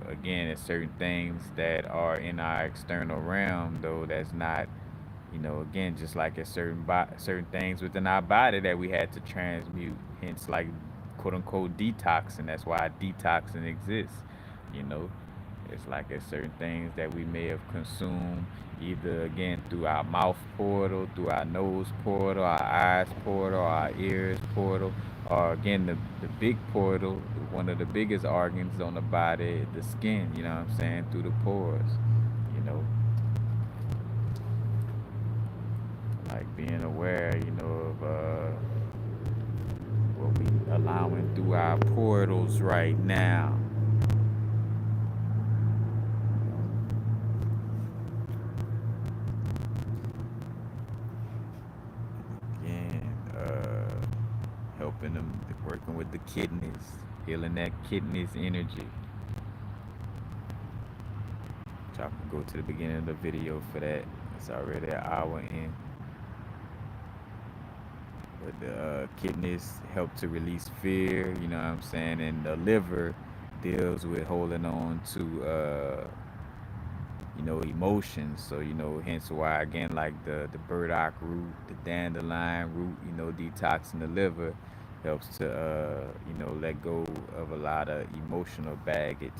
again, it's certain things that are in our external realm, though, that's not, again, just like it's certain things within our body that we had to transmute, hence, like, quote unquote, detoxing. That's why detoxing exists, you know. It's like it's certain things that we may have consumed either again through our mouth portal, through our nose portal, our eyes portal, our ears portal, or again the big portal, one of the biggest organs on the body, the skin. You know what I'm saying? Through the pores. You know, like being aware. Of what we allowing through our portals right now. Again, helping them, working with the kidneys, healing that kidneys energy. Y'all can go to the beginning of the video for that. It's already an hour in. But the kidneys help to release fear, you know what I'm saying? And the liver deals with holding on to, emotions. So, hence why, again, like the burdock root, the dandelion root, detoxing the liver helps to, let go of a lot of emotional baggage,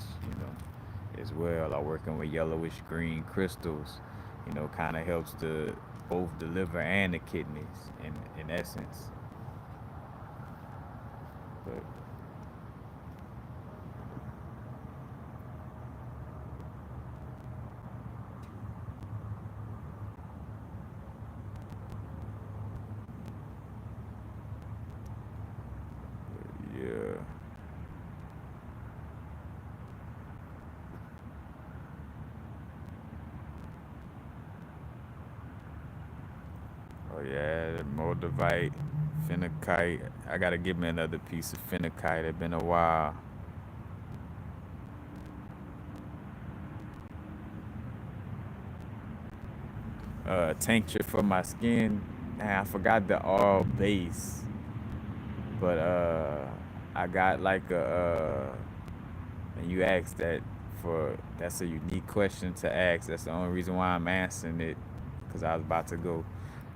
as well. Or working with yellowish green crystals, kind of helps to both the liver and the kidneys in essence. But yeah. Oh yeah, the moldavite, phenakite. I gotta give me another piece of phenakite. It's been a while. Tincture for my skin. Man, I forgot the all base, but I got like and you asked that for that's a unique question to ask. That's the only reason why I'm answering it, because I was about to go,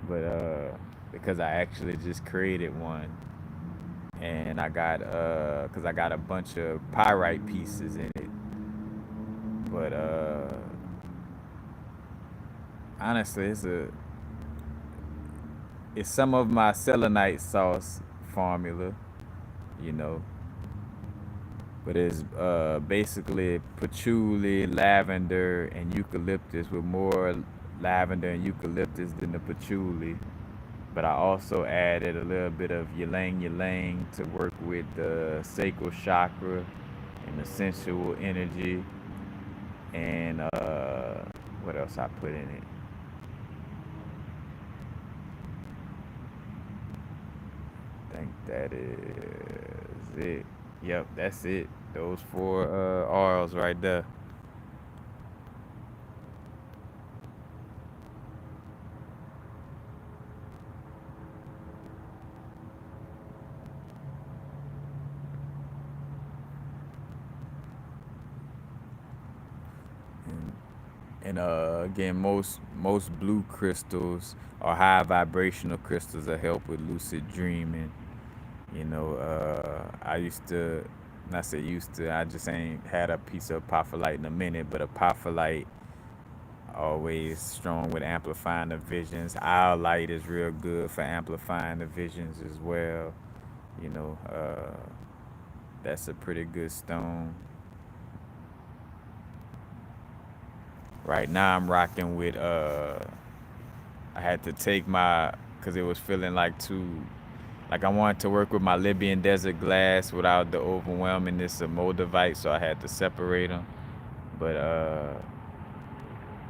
but because I actually just created one, and I got because I got a bunch of pyrite pieces in it, but honestly, it's some of my selenite sauce formula, you know, but it's basically patchouli, lavender, and eucalyptus, with more lavender and eucalyptus than the patchouli. But I also added a little bit of ylang ylang to work with the sacral chakra and the sensual energy. And what else I put in it? I think that is it. Yep, that's it. Those four oils right there. And again, most blue crystals or high vibrational crystals that help with lucid dreaming. I used to, not say used to, I just ain't had a piece of apophyllite in a minute, but apophyllite always strong with amplifying the visions. Our light is real good for amplifying the visions as well. You know, that's a pretty good stone. Right now I'm rocking with I had to take my, cause it was feeling like too, like I wanted to work with my Libyan desert glass without the overwhelmingness of moldavite, so I had to separate them. But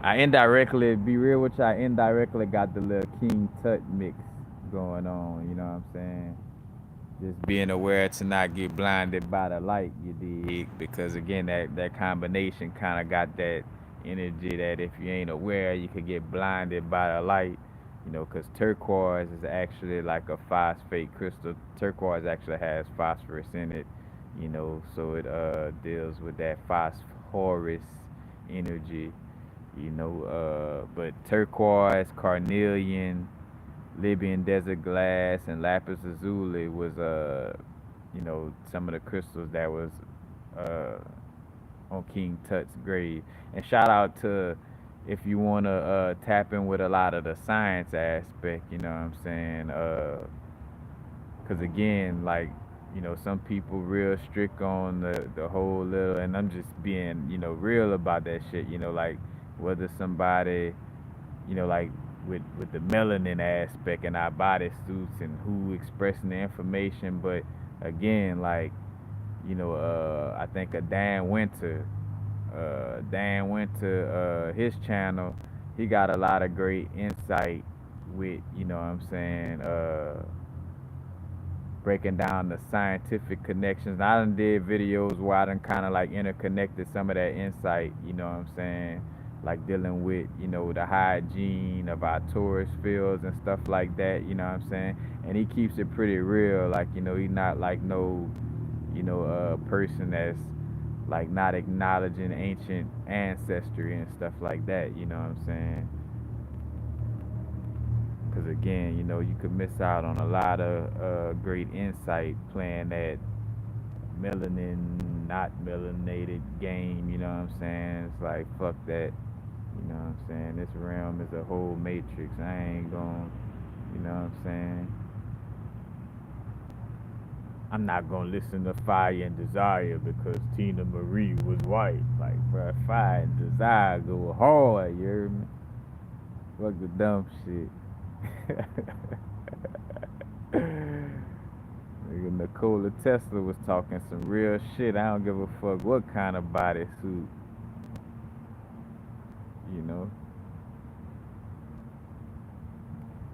I indirectly, be real with you, I indirectly got the little King Tut mix going on. You know what I'm saying? Just being aware to not get blinded by the light, you dig? Because again, that combination kind of got that energy that if you ain't aware, you could get blinded by the light. You know, because turquoise is actually like a phosphate crystal. Turquoise actually has phosphorus in it. You know, so it deals with that phosphorus energy. You know, but turquoise, carnelian, Libyan desert glass, and lapis lazuli was you know, some of the crystals that was uh on King Tut's grave. And shout out to, if you wanna tap in with a lot of the science aspect, you know what I'm saying? Cause again, like, you know, some people real strict on the whole little, and I'm just being, you know, real about that shit. You know, like whether somebody, you know, like with the melanin aspect in our body suits and who expressing the information. But again, like, you know, I think of Dan Winter, his channel, he got a lot of great insight with, you know what I'm saying, breaking down the scientific connections. I done did videos where I done kind of like interconnected some of that insight, you know what I'm saying? Like dealing with, you know, the hygiene of our tourist fields and stuff like that, you know what I'm saying? And he keeps it pretty real, like, you know, he not like no, you know, person that's like not acknowledging ancient ancestry and stuff like that, you know what I'm saying? Because again, you know, you could miss out on a lot of great insight playing that melanin, not melanated game. You know what I'm saying? It's like fuck that. You know what I'm saying? This realm is a whole matrix. I ain't going. You know what I'm saying? I'm not gonna listen to Fire and Desire because Tina Marie was white. Like, bruh, Fire and Desire go hard. You hear me? Fuck the dumb shit. Nigga, Nikola Tesla was talking some real shit. I don't give a fuck what kind of bodysuit, you know,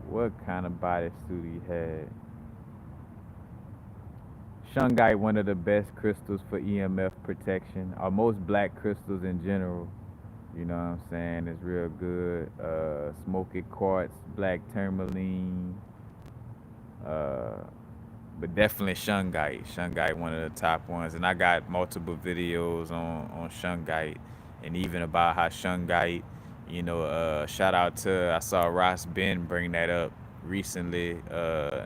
what kind of bodysuit he had. Shungite, one of the best crystals for EMF protection, or most black crystals in general. You know what I'm saying? It's real good. Smoky quartz, black tourmaline, uh, but definitely shungite. Shungite, one of the top ones, and I got multiple videos on shungite, and even about how shungite. You know, shout out to, I saw Ross Ben bring that up recently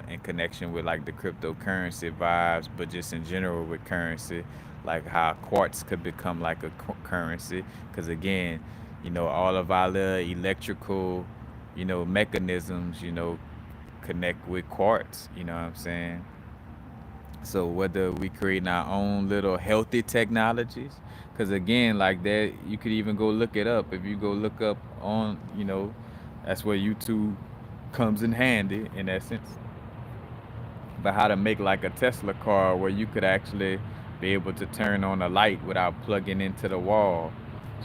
in connection with like the cryptocurrency vibes, but just in general with currency, like how quartz could become like a currency. Because again, you know, all of our little electrical, you know, mechanisms, you know, connect with quartz. You know what I'm saying? So whether we creating our own little healthy technologies, because again, like that, you could even go look it up. If you go look up on, you know, that's where YouTube comes in handy in essence. But how to make like a Tesla car where you could actually be able to turn on a light without plugging into the wall,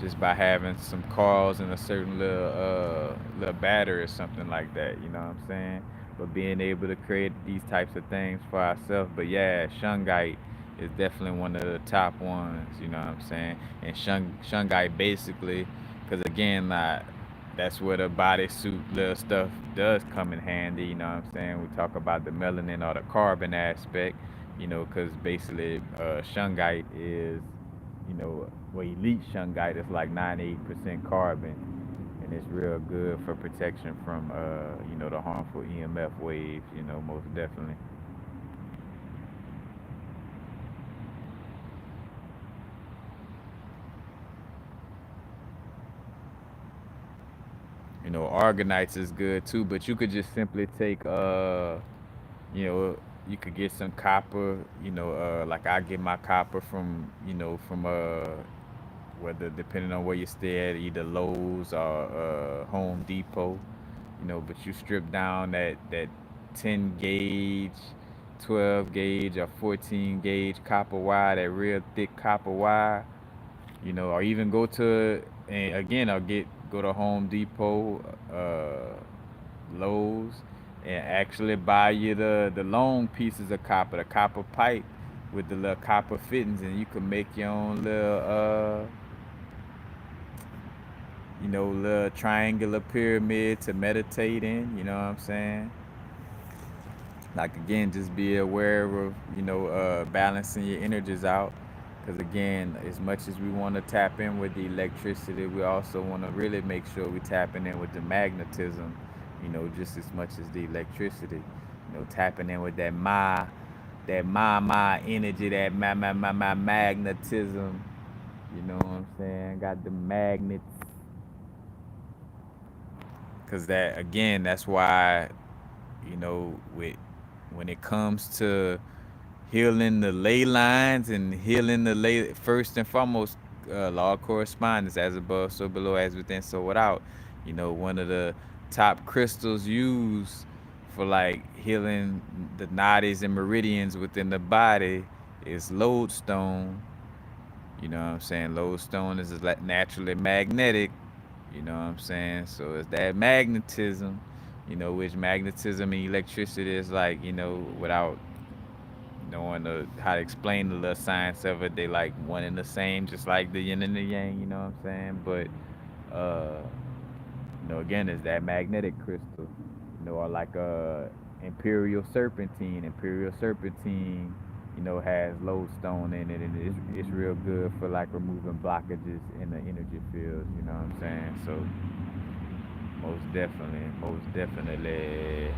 just by having some coils and a certain little battery or something like that. You know what I'm saying? But being able to create these types of things for ourselves. But yeah, shungite is definitely one of the top ones. You know what I'm saying? And shungite basically, because again, that's where the bodysuit little stuff does come in handy. You know what I'm saying? We talk about the melanin or the carbon aspect, you know, because basically shungite is, you know, well, elite shungite is like 98% carbon, and it's real good for protection from, you know, the harmful EMF waves, you know, most definitely. You know, organites is good too, but you could just simply take, you know, you could get some copper, you know, like I get my copper from, you know, from whether depending on where you stay at, either Lowe's or Home Depot, but you strip down that 10 gauge, 12 gauge, or 14 gauge copper wire, that real thick copper wire, or even go to, and again, go to Home Depot, Lowe's, and actually buy you the long pieces of copper, the copper pipe with the little copper fittings, and you can make your own little little triangular pyramid to meditate in. You know what I'm saying? Like, again, just be aware of balancing your energies out, because again, as much as we want to tap in with the electricity, we also want to really make sure we tapping in with the magnetism, just as much as the electricity, tapping in with that my energy, that my magnetism. You know what I'm saying? Got the magnets, because that, again, that's why, with when it comes to healing the ley lines and healing the ley, first and foremost, law of correspondence, as above so below, as within so without. One of the top crystals used for like healing the nadis and meridians within the body is lodestone. You know what I'm saying? Lodestone is naturally magnetic. You know what I'm saying? So it's that magnetism, which magnetism and electricity is like, without knowing how to explain the little science of it, they like one and the same, just like the yin and the yang, you know what I'm saying? But, again, it's that magnetic crystal, or like imperial serpentine. Imperial serpentine, has lodestone in it, and it's real good for like removing blockages in the energy fields, you know what I'm saying? So, most definitely.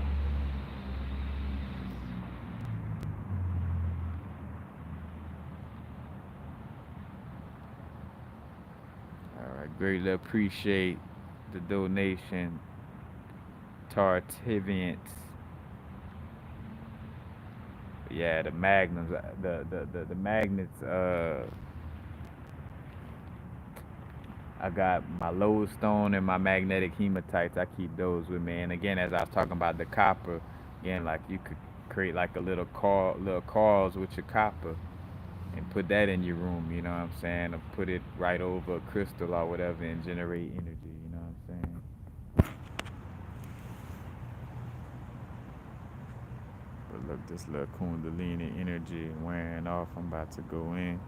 All right, greatly appreciate the donation, Tartivians. Yeah, the magnums, the magnets. I got my lodestone and my magnetic hematites. I keep those with me. And again, as I was talking about the copper, again, like you could create like a little coils with your copper, and put that in your room. You know what I'm saying? Or put it right over a crystal or whatever, and generate energy. You know what I'm saying? But look, this little Kundalini energy wearing off. I'm about to go in.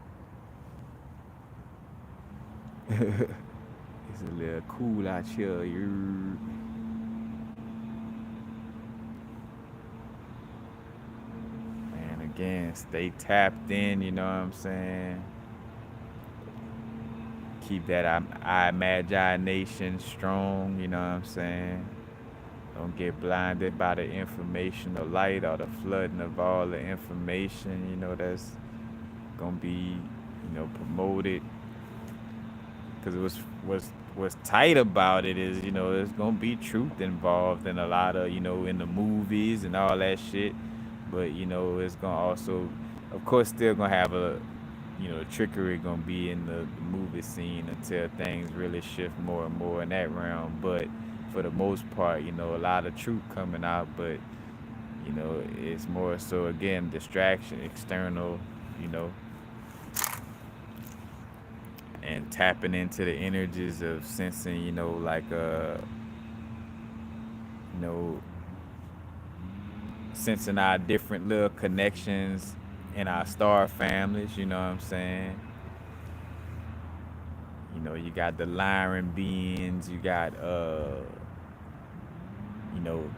It's a little cool out here. And again, stay tapped in. You know what I'm saying? Keep that I imagination strong. You know what I'm saying? Don't get blinded by the information, the light, or the flooding of all the information, that's gonna be, promoted. Because what's tight about it is, there's gonna be truth involved in a lot of, in the movies and all that shit. But it's gonna also, of course, still gonna have the trickery gonna be in the movie scene until things really shift more and more in that realm. But for the most part, a lot of truth coming out, but it's more so, again, distraction, external, you know, and tapping into the energies of sensing, like you know, sensing our different little connections in our star families, you know what I'm saying? You got the Lyran beings, you got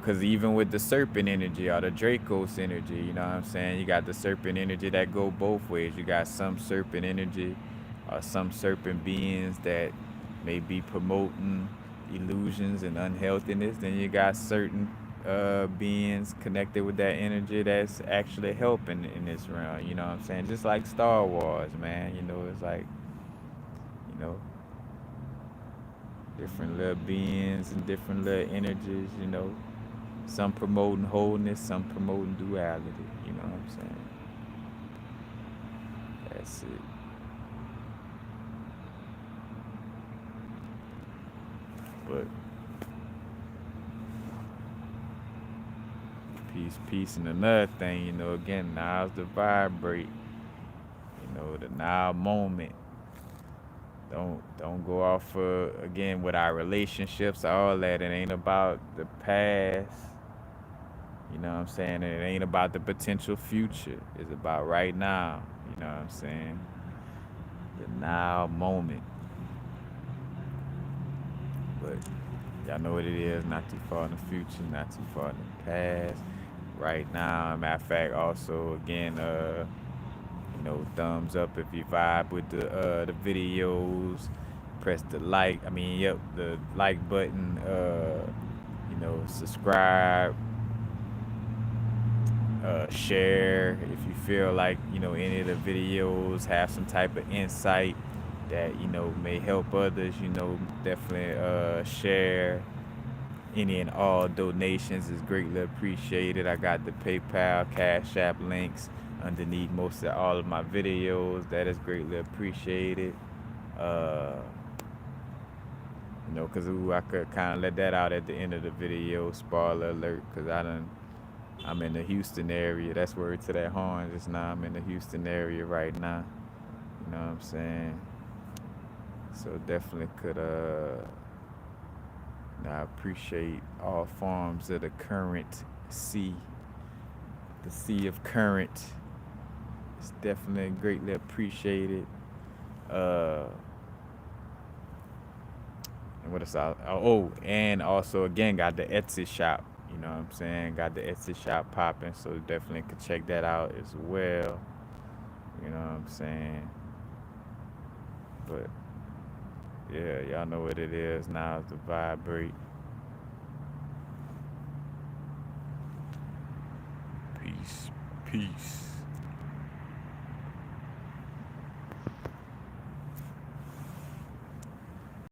because even with the serpent energy or the Dracos energy, you know what I'm saying? You got the serpent energy that go both ways. You got some serpent energy or some serpent beings that may be promoting illusions and unhealthiness. Then you got certain beings connected with that energy that's actually helping in this realm. You know what I'm saying? Just like Star Wars, man. It's like, you know, different little beings and different little energies, some promoting wholeness, some promoting duality, you know what I'm saying? That's it. But peace, and another thing, again, now's the vibrate. The now moment. Don't go off again with our relationships, all that. It ain't about the past. You know what I'm saying? It ain't about the potential future. It's about right now. You know what I'm saying? The now moment. But y'all know what it is. Not too far in the future, not too far in the past. Right now. Matter of fact, also again, thumbs up if you vibe with the videos. Press the the like button. Subscribe. Share if you feel like any of the videos have some type of insight that may help others. Definitely share. Any and all donations is greatly appreciated. I got the PayPal, Cash App links underneath most of all of my videos. That is greatly appreciated. Uh, because I could kind of let that out at the end of the video. Spoiler alert, because I'm in the Houston area. That's word to that horn just now. I'm in the Houston area right now. You know what I'm saying? So definitely could I appreciate all forms of the current sea. The sea of current. It's definitely greatly appreciated. And what else? And also again got the Etsy shop. You know what I'm saying? Got the Etsy shop popping, so definitely could check that out as well. You know what I'm saying? But yeah, y'all know what it is. Now it's the vibrate. Peace.